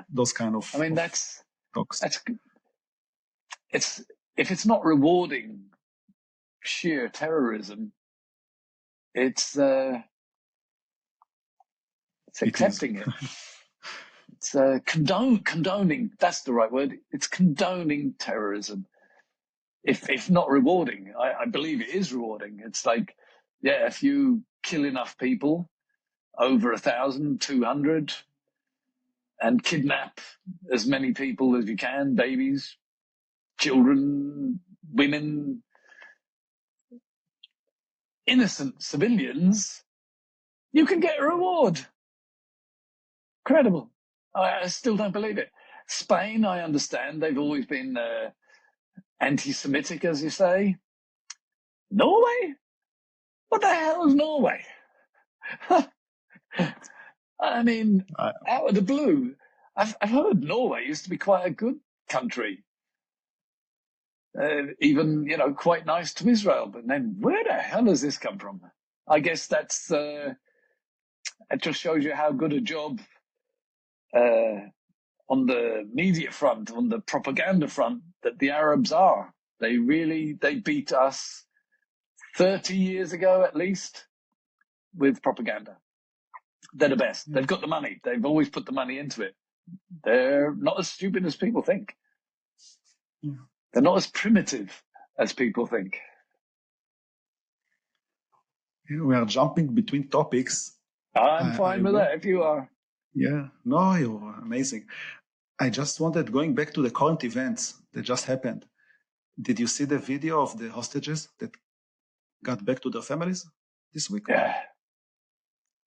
those kind of. I mean, talks. It's if it's not rewarding sheer terrorism, it's accepting it. It's condoning. That's the right word. It's condoning terrorism. If not rewarding, I believe it is rewarding. It's like, yeah, if you kill enough people, over 1,000, 200, and kidnap as many people as you can, babies, children, women, innocent civilians, you can get a reward. Incredible. I still don't believe it. Spain, I understand, they've always been anti-Semitic, as you say. Norway? What the hell is Norway? I mean, out of the blue, I've heard Norway used to be quite a good country. Even, quite nice to Israel. But then where the hell does this come from? I guess that's, it just shows you how good a job on the media front, on the propaganda front, that the Arabs are. They beat us 30 years ago at least with propaganda. They're the best. They've got the money. They've always put the money into it. They're not as stupid as people think. Yeah. They're not as primitive as people think. We are jumping between topics. I'm fine with that if you are. Yeah, no, you're amazing. I just wanted, going back to the current events that just happened. Did you see the video of the hostages that got back to their families this week? Yeah.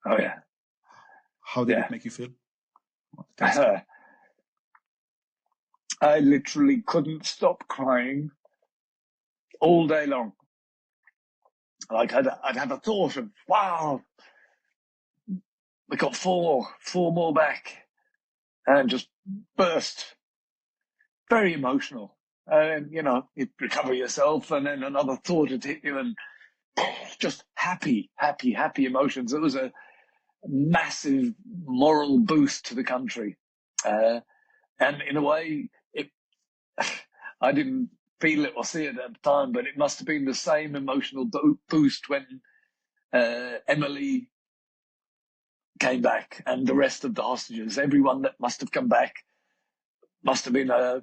Oh, yeah. How did it make you feel? I literally couldn't stop crying all day long. Like I'd have a thought of, wow, we got four more back, and just burst. Very emotional. And, you'd recover yourself, and then another thought would hit you, and just happy emotions. It was a massive moral boost to the country. And in a way, I didn't feel it or see it at the time, but it must have been the same emotional boost when Emily came back and the rest of the hostages. Everyone that must have come back must have been a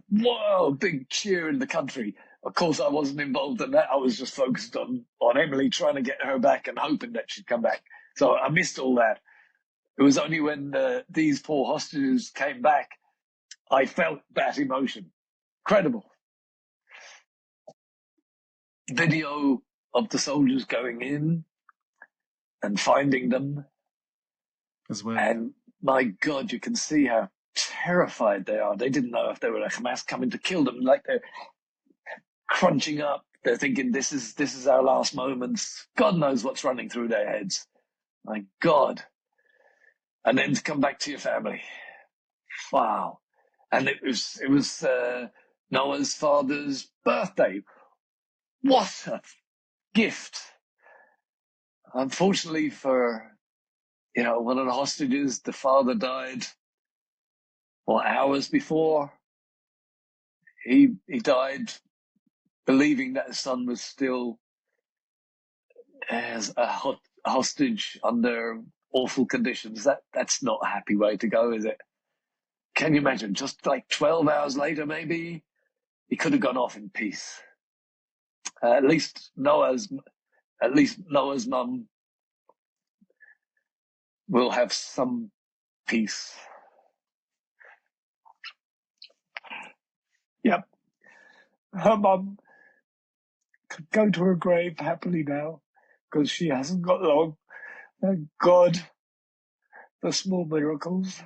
big cheer in the country. Of course, I wasn't involved in that. I was just focused on Emily, trying to get her back and hoping that she'd come back. So I missed all that. It was only when these poor hostages came back, I felt that emotion. Incredible. Video of the soldiers going in and finding them. As well. And my God, you can see how terrified they are. They didn't know if they were a Hamas coming to kill them. Like, they're crunching up. They're thinking, this is our last moments. God knows what's running through their heads. My God. And then to come back to your family. Wow. And it was Noah's father's birthday. What a gift. Unfortunately for, one of the hostages, the father died, hours before. He died believing that his son was still as a hostage under awful conditions. That's not a happy way to go, is it? Can you imagine? Just like 12 hours later, maybe, he could have gone off in peace. At least Noah's mum will have some peace. Yep. Her mum could go to her grave happily now, because she hasn't got long. Thank God for small miracles.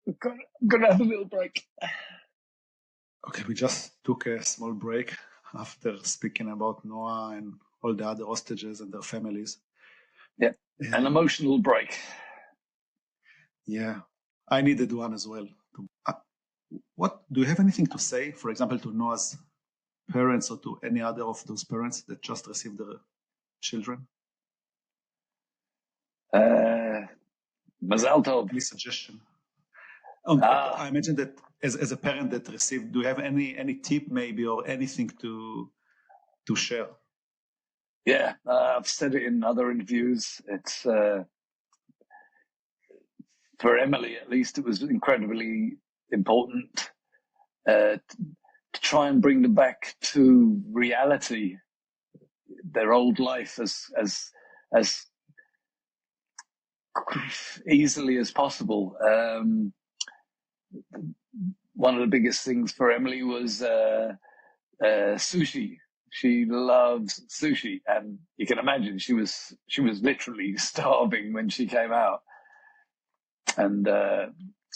I'm going to have a little break. Okay, we just took a small break after speaking about Noah and all the other hostages and their families. Yeah, an emotional break. Yeah, I needed one as well. What do you have anything to say, for example, to Noah's parents or to any other of those parents that just received their children? Mazal tov. Any suggestion? I imagine that as a parent that received, do you have any tip maybe or anything to share? Yeah, I've said it in other interviews. It's for Emily, at least, it was incredibly important to try and bring them back to reality, their old life as easily as possible. One of the biggest things for Emily was sushi. She loves sushi, and you can imagine she was literally starving when she came out. And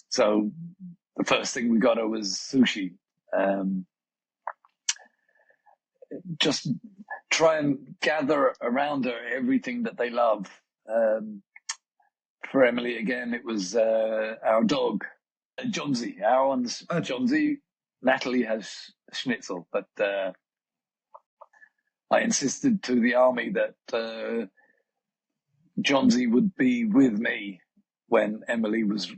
so the first thing we got her was sushi. Just try and gather around her everything that they love. For Emily, again, it was our dog, Johnsy. Our one's Johnsy. Natalie has Schnitzel, but I insisted to the army that Johnsy would be with me when Emily was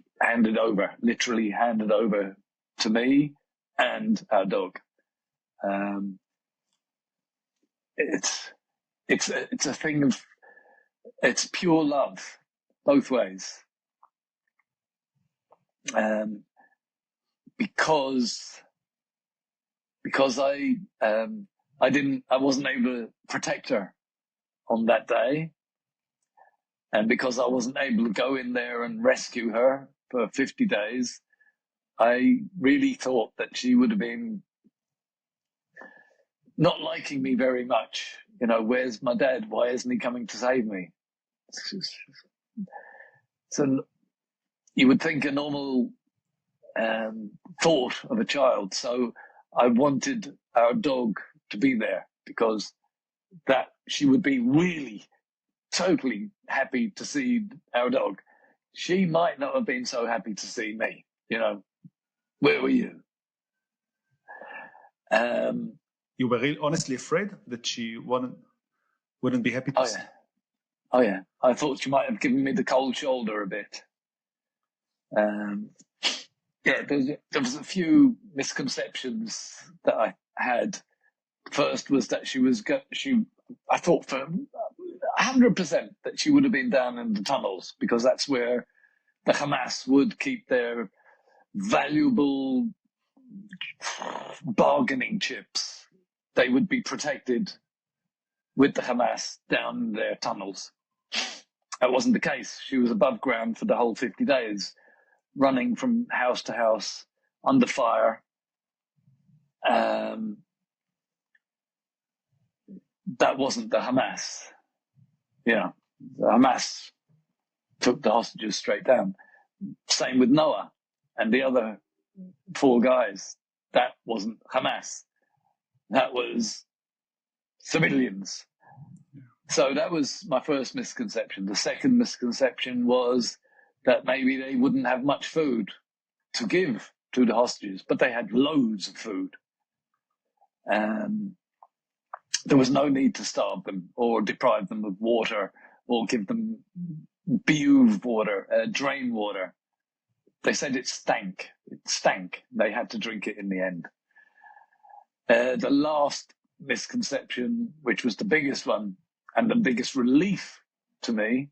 literally handed over to me and our dog. It's a thing of, it's pure love both ways. Because I wasn't able to protect her on that day, and because I wasn't able to go in there and rescue her for 50 days, I really thought that she would have been not liking me very much. You know, where's my dad? Why isn't he coming to save me? So you would think a normal thought of a child. So I wanted our dog to be there because that she would be really totally happy to see our dog. She might not have been so happy to see me. You know, where were you? You were really honestly afraid that she wouldn't be happy to see? Oh yeah. I thought she might have given me the cold shoulder a bit. Yeah, there was a few misconceptions that I had. First was that I thought for 100% that she would have been down in the tunnels, because that's where the Hamas would keep their valuable bargaining chips. They would be protected with the Hamas down in their tunnels. That wasn't the case. She was above ground for the whole 50 days, running from house to house under fire. That wasn't the Hamas. Yeah, the Hamas took the hostages straight down. Same with Noah and the other 4 guys. That wasn't Hamas. That was civilians. So that was my first misconception. The second misconception was that maybe they wouldn't have much food to give to the hostages, but they had loads of food. There was no need to starve them or deprive them of water or give them biuv water, drain water. They said it stank. It stank. They had to drink it in the end. The last misconception, which was the biggest one and the biggest relief to me,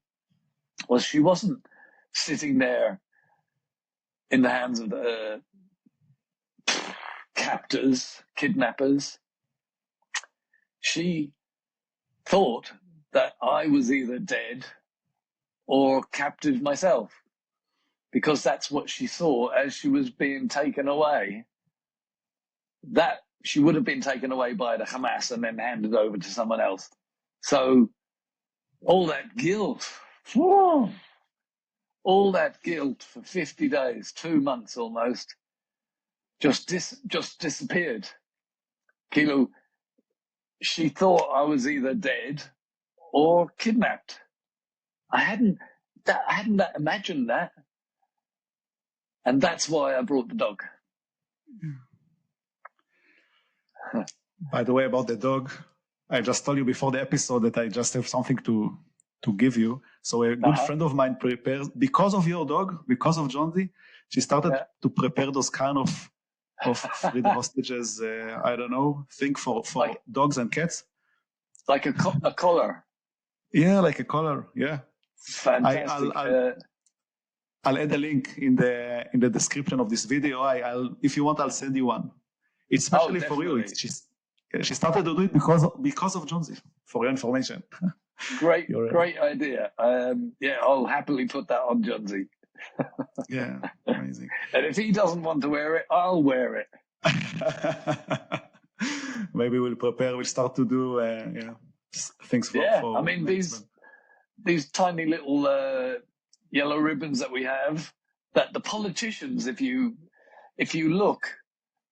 was she wasn't sitting there in the hands of the captors, kidnappers. She thought that I was either dead or captive myself, because that's what she saw as she was being taken away. That she would have been taken away by the Hamas and then handed over to someone else. So all that guilt, all that guilt for 50 days, 2 months almost, just disappeared. Kilo, she thought I was either dead or kidnapped. I hadn't imagined that. And that's why I brought the dog. By the way, about the dog, I just told you before the episode that I just have something to give you. So a good friend of mine prepares, because of your dog, because of Jonesy, she started to prepare those kind of freed hostages, I don't know, thing for like, dogs and cats. Like a collar. Yeah, like a collar, yeah. Fantastic. I'll add a link in the description of this video. If you want, I'll send you one. It's especially for you. She started to do it because of Jonesy, for your information. Great idea. I'll happily put that on Jonesy. Yeah, amazing. And if he doesn't want to wear it, I'll wear it. Maybe we'll start to do things for I mean, these tiny little yellow ribbons that we have, that the politicians, if you look,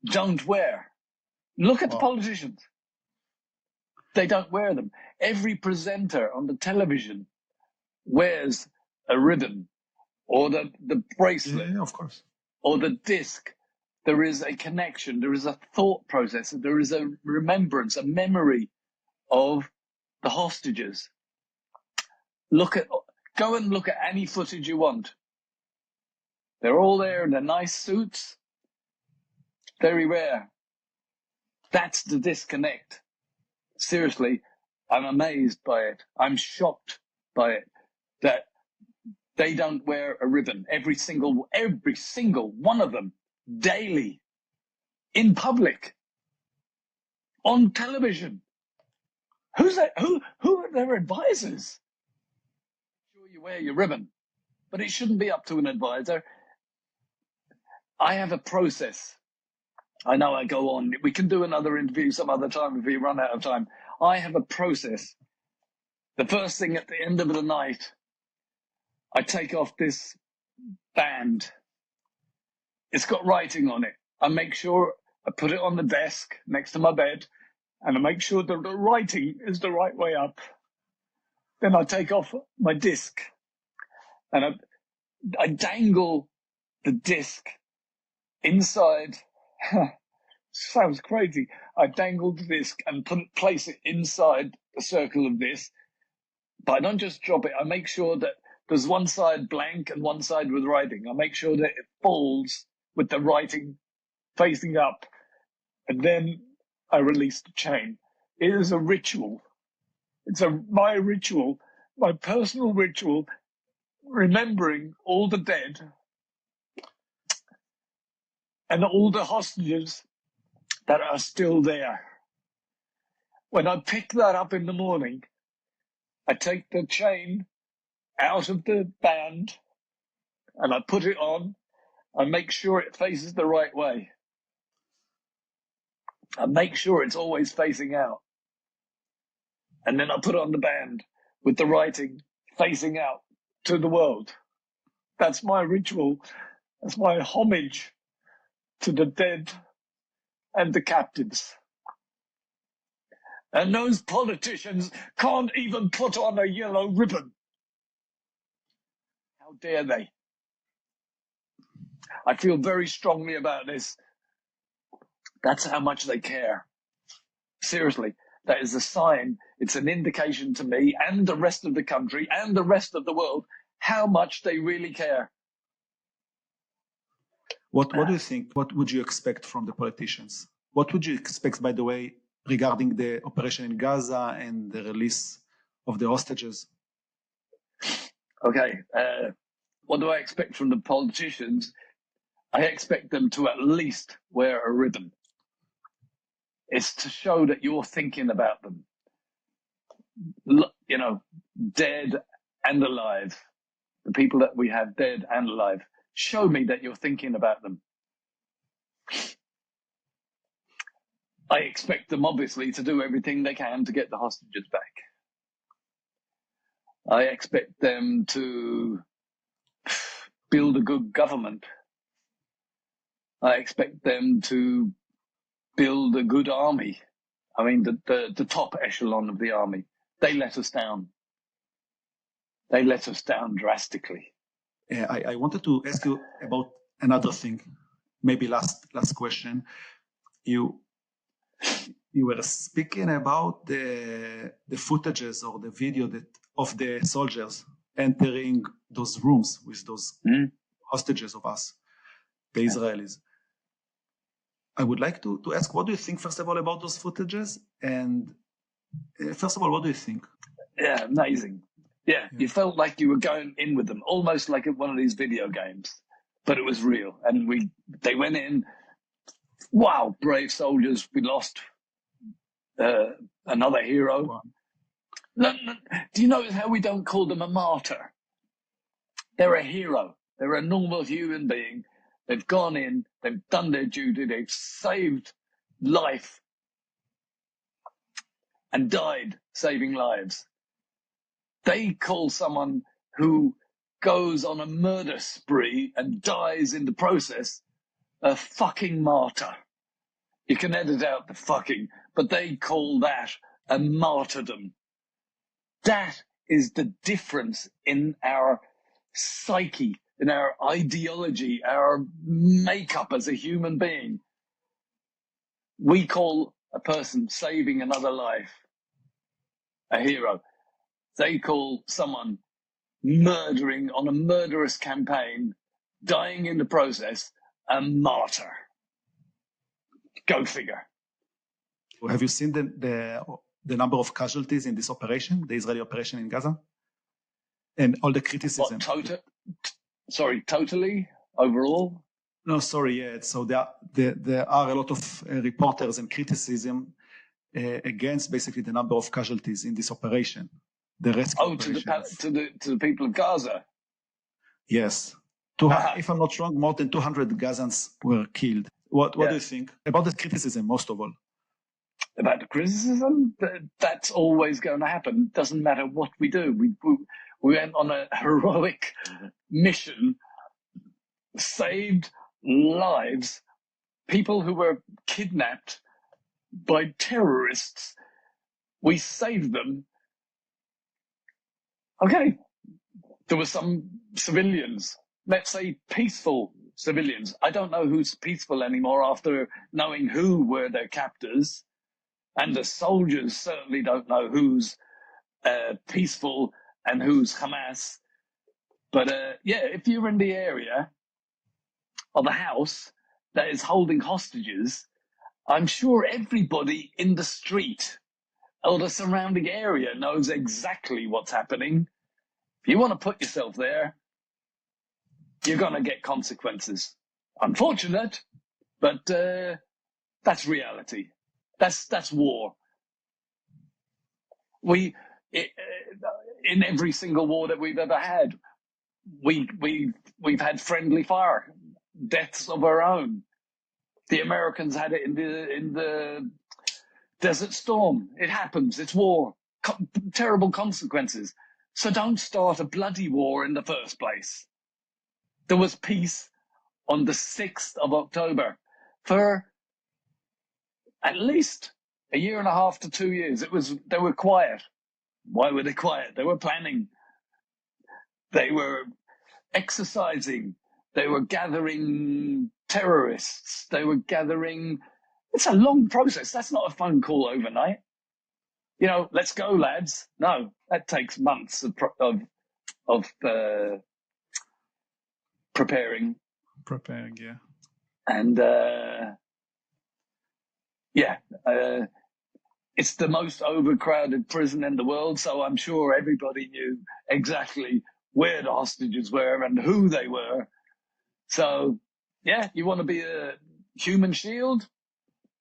don't wear. Look at the politicians. They don't wear them. Every presenter on the television wears a ribbon or the bracelet. Yeah, of course. Or the disc. There is a connection. There is a thought process. There is a remembrance, a memory of the hostages. Go and look at any footage you want. They're all there in their nice suits. Very rare. That's the disconnect. Seriously, I'm amazed by it. I'm shocked by it that they don't wear a ribbon. Every single one of them, daily, in public, on television. Who's that? Who are their advisors? Sure, you wear your ribbon, but it shouldn't be up to an advisor. I have a process. I know I go on. We can do another interview some other time if we run out of time. I have a process. The first thing at the end of the night, I take off this band. It's got writing on it. I make sure I put it on the desk next to my bed, and I make sure that the writing is the right way up. Then I take off my disc, and I dangle the disc inside. Sounds crazy. I dangle the disc and place it inside the circle of this, but I don't just drop it. I make sure that there's one side blank and one side with writing. I make sure that it falls with the writing facing up, and then I release the chain. It is a ritual. It's my ritual, my personal ritual, remembering all the dead and all the hostages that are still there. When I pick that up in the morning, I take the chain out of the band and I put it on. I make sure it faces the right way. I make sure it's always facing out. And then I put on the band with the writing facing out to the world. That's my ritual. That's my homage to the dead and the captives. And those politicians can't even put on a yellow ribbon. How dare they? I feel very strongly about this. That's how much they care. Seriously, that is a sign. It's an indication to me and the rest of the country and the rest of the world how much they really care. What do you think? What would you expect from the politicians? What would you expect, by the way, regarding the operation in Gaza and the release of the hostages? Okay, what do I expect from the politicians? I expect them to at least wear a ribbon. It's to show that you're thinking about them. You know, dead and alive. The people that we have dead and alive. Show me that you're thinking about them. I expect them, obviously, to do everything they can to get the hostages back. I expect them to build a good government. I expect them to build a good army. I mean, the top echelon of the army. They let us down. They let us down drastically. I wanted to ask you about another thing. maybe last question. You were speaking about the footages or the video of the soldiers entering those rooms with those hostages of us, the Israelis. I would like to ask, what do you think, first of all, about those footages? And first of all, what do you think? Yeah, amazing. Yeah, you felt like you were going in with them, almost like at one of these video games, but it was real. And they went in. Wow, brave soldiers. We lost another hero. Wow. No, do you notice how we don't call them a martyr? They're a hero. They're a normal human being. They've gone in, they've done their duty, they've saved life and died saving lives. They call someone who goes on a murder spree and dies in the process a fucking martyr. You can edit out the fucking, but they call that a martyrdom. That is the difference in our psyche, in our ideology, our makeup as a human being. We call a person saving another life a hero. They call someone murdering on a murderous campaign, dying in the process, a martyr. Go figure. Have you seen the number of casualties in this operation, the Israeli operation in Gaza? And all the criticism. Totally? Overall? No, sorry, yeah. So there are a lot of reporters and criticism against basically the number of casualties in this operation, the rescue operations. To the people of Gaza? Yes. If I'm not wrong, more than 200 Gazans were killed. What do you think about the criticism, most of all? About the criticism? That's always going to happen. Doesn't matter what we do. We went on a heroic mission, saved lives, people who were kidnapped by terrorists. We saved them. Okay, there were some civilians, let's say peaceful civilians. I don't know who's peaceful anymore after knowing who were their captors. And the soldiers certainly don't know who's peaceful and who's Hamas. But if you're in the area of a house that is holding hostages, I'm sure everybody in the street or the surrounding area knows exactly what's happening. If you want to put yourself there, you're going to get consequences. Unfortunate, but that's reality. That's war. In every single war that we've ever had, we've had friendly fire, deaths of our own. The Americans had it in the Desert Storm. It happens. It's war. Terrible consequences. So don't start a bloody war in the first place. There was peace on the 6th of October for at least a year and a half to 2 years. They were quiet. Why were they quiet? They were planning. They were exercising. They were gathering terrorists. They were gathering. It's a long process. That's not a phone call overnight. Let's go, lads. No, that takes months of preparing. Preparing, yeah. And it's the most overcrowded prison in the world, so I'm sure everybody knew exactly where the hostages were and who they were. So, you want to be a human shield?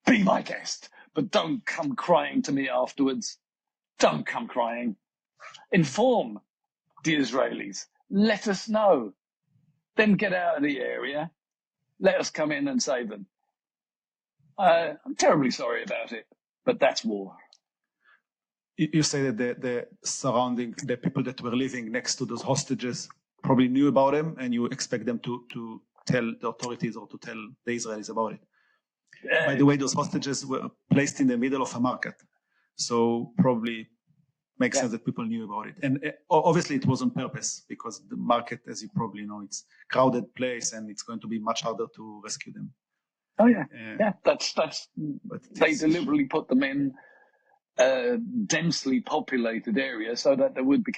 Be my guest, but don't come crying to me afterwards. Don't come crying. Inform the Israelis. Let us know. Then get out of the area. Let us come in and save them. I'm terribly sorry about it, but that's war. You say that the people that were living next to those hostages probably knew about them, and you expect them to tell the authorities or to tell the Israelis about it. By the way, those hostages were placed in the middle of a market. So probably makes sense that people knew about it. And obviously it was on purpose, because the market, as you probably know, it's a crowded place and it's going to be much harder to rescue them. Oh yeah, that's. They deliberately put them in densely populated areas so that there would be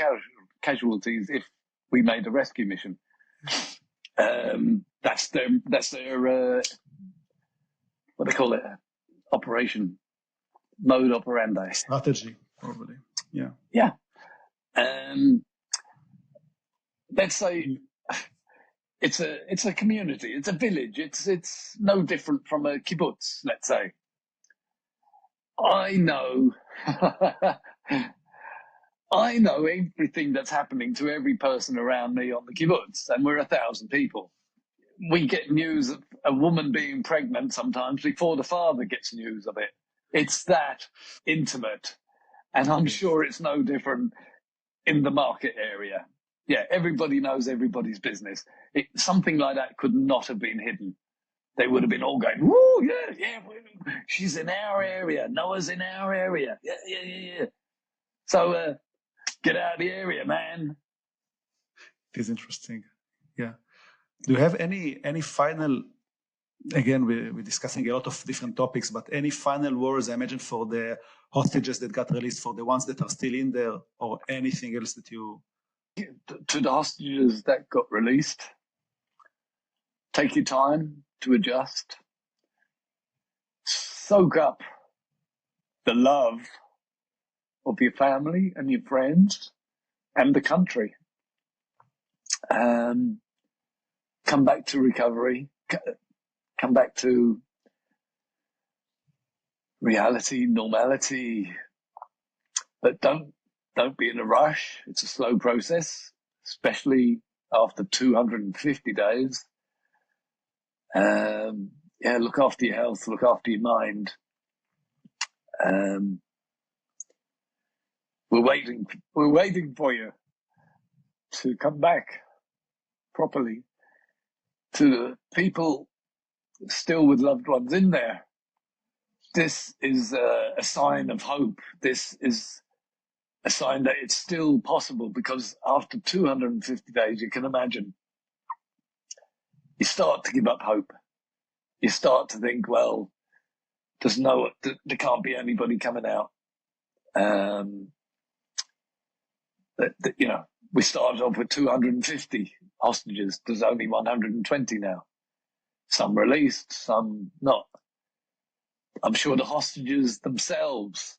casualties if we made a rescue mission. That's their what they call it, operation mode operandi. Strategy, probably. Yeah. Yeah. Let's say it's a community, it's a village. It's no different from a kibbutz, let's say. I know everything that's happening to every person around me on the kibbutz, and we're 1,000 people. We get news of a woman being pregnant sometimes before the father gets news of it. It's that intimate. And I'm sure it's no different in the market area. Yeah, everybody knows everybody's business. Something like that could not have been hidden. They would have been all going, woo, yeah, she's in our area. Noah's in our area. Yeah. So get out of the area, man. It is interesting. Yeah. Do you have any final, again, we're discussing a lot of different topics, but any final words, I imagine, for the hostages that got released, for the ones that are still in there, or anything else that you... To the hostages that got released, take your time to adjust. Soak up the love of your family and your friends and the country. Come back to recovery. Come back to reality, normality. But don't be in a rush. It's a slow process, especially after 250 days. Look after your health, look after your mind. We're waiting for you to come back properly. To the people still with loved ones in there, this is a sign of hope. This is a sign that it's still possible, because after 250 days, you can imagine, you start to give up hope. You start to think, well, there can't be anybody coming out. We started off with 250 hostages. There's only 120 now. Some released, some not. I'm sure the hostages themselves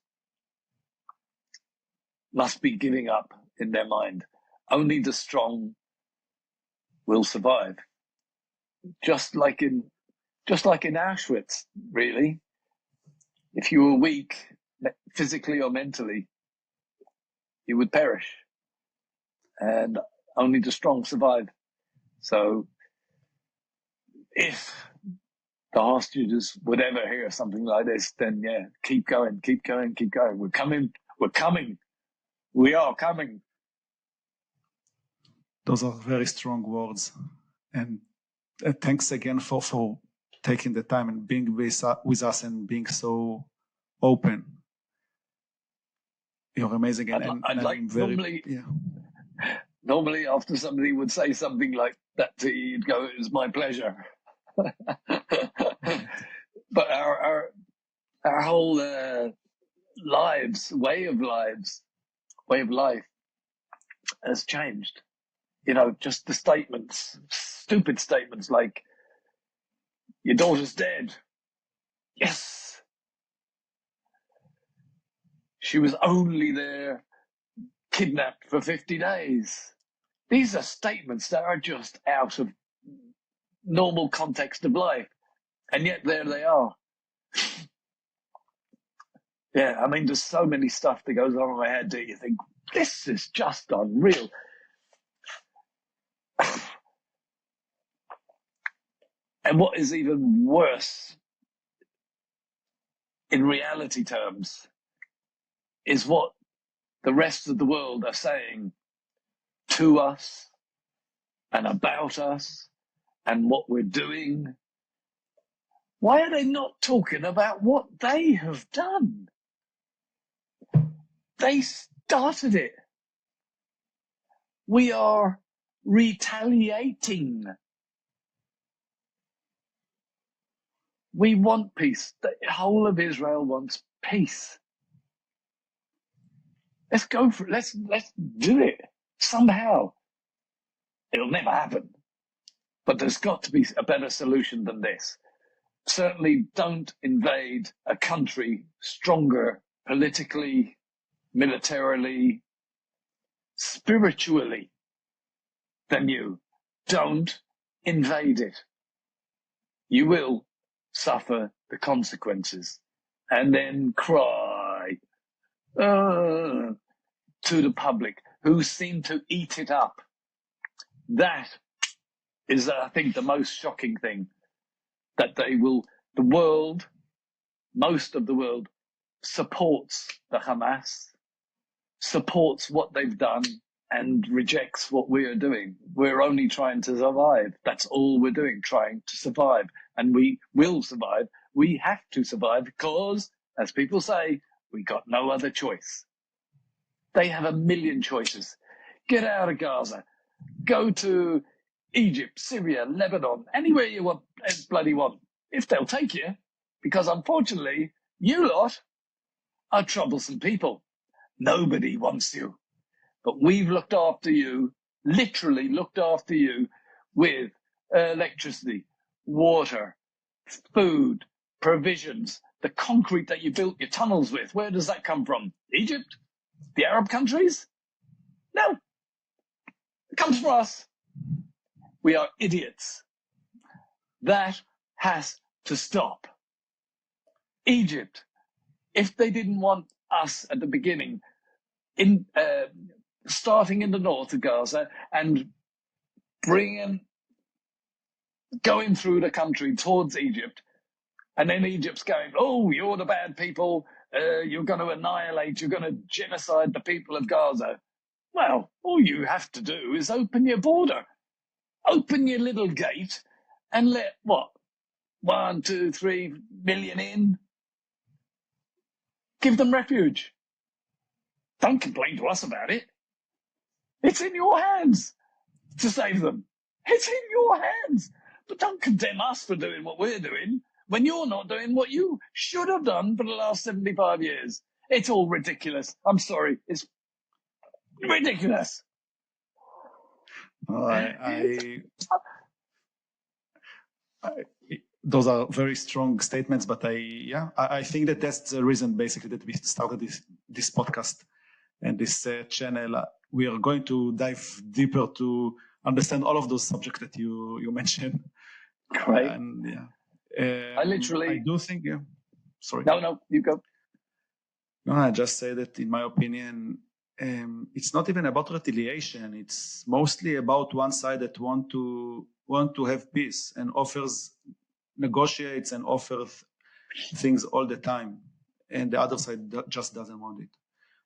must be giving up in their mind. Only the strong will survive. Just like in Auschwitz, really. If you were weak, physically or mentally, you would perish. And only the strong survive. So if the hostages would ever hear something like this, then yeah, keep going. We're coming. We are coming. Those are very strong words. And thanks again for taking the time and being with us and being so open. You're amazing. Normally after somebody would say something like that to you, you'd go, "It's my pleasure." But our whole way of life has changed. Just the statements, stupid statements like, "Your daughter's dead." Yes. She was only there kidnapped for 50 days. These are statements that are just out of normal context of life. And yet there they are. Yeah, I mean, there's so many stuff that goes on in my head that you think, this is just unreal. And what is even worse, in reality terms, is what the rest of the world are saying to us and about us and what we're doing. Why are they not talking about what they have done? started it. We are retaliating. We want peace. The whole of Israel wants peace. Let's go for it. Let's do it somehow. It'll never happen. But there's got to be a better solution than this. Certainly don't invade a country stronger politically, militarily, spiritually than you. Don't invade it. You will suffer the consequences and then cry to the public who seem to eat it up. That is, I think, the most shocking thing, that the world, most of the world, supports the Hamas, supports what they've done, and rejects what we are doing. We're only trying to survive. That's all we're doing, trying to survive. And we will survive. We have to survive because, as people say, we got no other choice. They have a million choices. Get out of Gaza. Go to Egypt, Syria, Lebanon, anywhere you want, bloody want, if they'll take you. Because unfortunately, you lot are troublesome people. Nobody wants you. But we've looked after you, literally looked after you with electricity, water, food, provisions, the concrete that you built your tunnels with. Where does that come from? Egypt? The Arab countries? No. It comes from us. We are idiots. That has to stop. Egypt, if they didn't want us at the beginning, starting in the north of Gaza and going through the country towards Egypt, and then Egypt's going, oh, you're the bad people, you're going to annihilate, you're going to genocide the people of Gaza. Well, all you have to do is open your border, open your little gate, and let, 1, 2, 3 million in? Give them refuge. Don't complain to us about it. It's in your hands to save them. It's in your hands. But don't condemn us for doing what we're doing when you're not doing what you should have done for the last 75 years. It's all ridiculous. I'm sorry. It's ridiculous. Those are very strong statements, but I think that's the reason basically that we started this podcast and this channel. We are going to dive deeper to understand all of those subjects that you mentioned. Great. And I do think, sorry. No, you go. No, I just say that in my opinion, it's not even about retaliation. It's mostly about one side that want to have peace and negotiates and offers things all the time, and the other side just doesn't want it.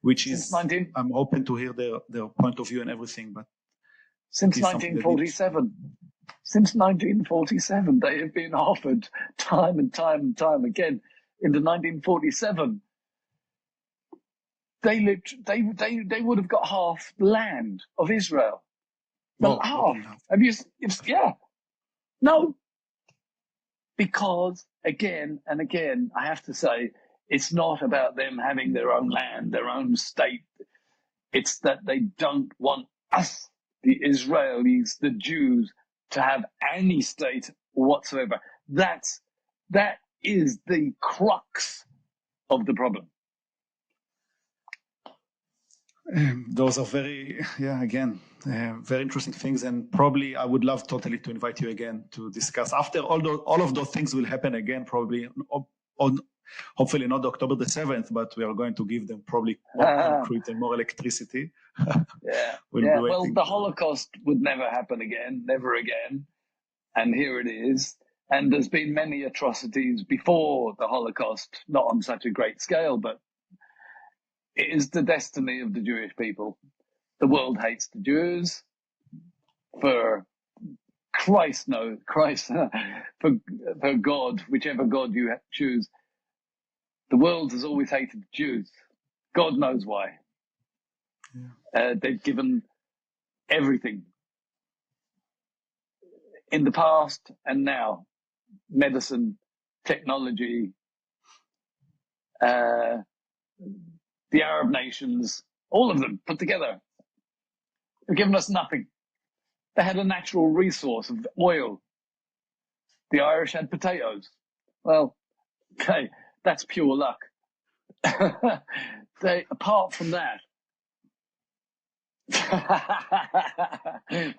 Which is, I'm open to hear their point of view and everything, but since 1947, they have been offered time and time and time again. In the 1947, they would have got half the land of Israel. Well, half. Have you? Yeah. No. Because again and again, I have to say, it's not about them having their own land, their own state. It's that they don't want us, the Israelis, the Jews, to have any state whatsoever. That is the crux of the problem. Those are very interesting things, and probably I would love totally to invite you again to discuss after all of those things will happen again, probably on hopefully not October the 7th, but we are going to give them probably more concrete and more electricity. Well, the Holocaust would never happen again, never again, and here it is. And there's been many atrocities before the Holocaust, not on such a great scale, but it is the destiny of the Jewish people. The world hates the Jews for for God, whichever God you choose. The world has always hated the Jews. God knows why. They've given everything in the past and now, medicine, technology, the Arab nations, all of them put together. They've given us nothing. They had a natural resource of oil. The Irish had potatoes. Well, okay, that's pure luck. Apart from that,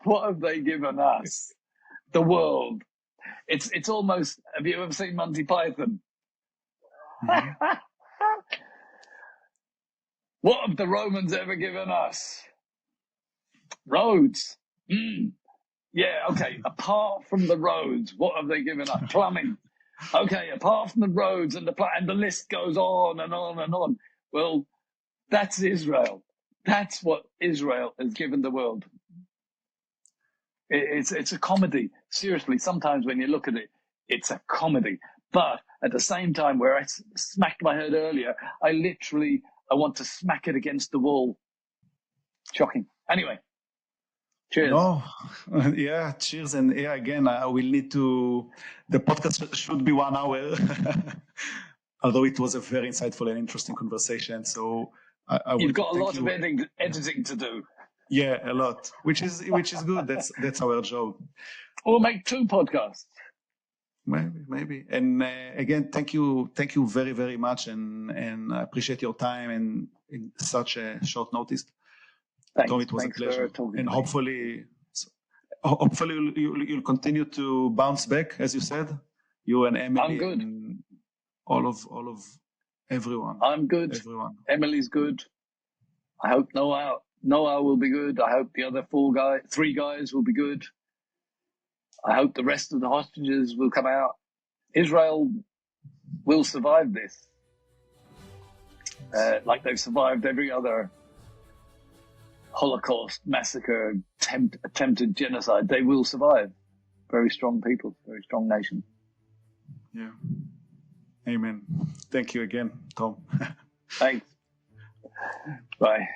what have they given us? The world. It's almost. Have you ever seen Monty Python? Mm-hmm. What have the Romans ever given us? Roads. Yeah, okay. Apart from the roads, what have they given us? Plumbing. Okay, apart from the roads and the list goes on and on and on. Well, that's Israel. That's what Israel has given the world. It's a comedy. Seriously, sometimes when you look at it, it's a comedy. But at the same time, where I smacked my head earlier, I want to smack it against the wall. Shocking. Anyway, cheers. No, yeah, cheers. And yeah, again, we'll need to, the podcast should be 1 hour, although it was a very insightful and interesting conversation. So you've got a lot of editing to do. Yeah, a lot, which is good. That's our job. We'll make 2 podcasts. Maybe. And again, thank you very, very much, and I appreciate your time and in such a short notice. Thanks. Tom, it was a pleasure, and hopefully you'll continue to bounce back, as you said. You and Emily. I'm good. And all of everyone. I'm good. Everyone. Emily's good. I hope Noah will be good. I hope the other 3 guys will be good. I hope the rest of the hostages will come out. Israel will survive this. Like they've survived every other Holocaust, massacre, attempted genocide. They will survive. Very strong people, very strong nation. Yeah. Amen. Thank you again, Tom. Thanks. Bye.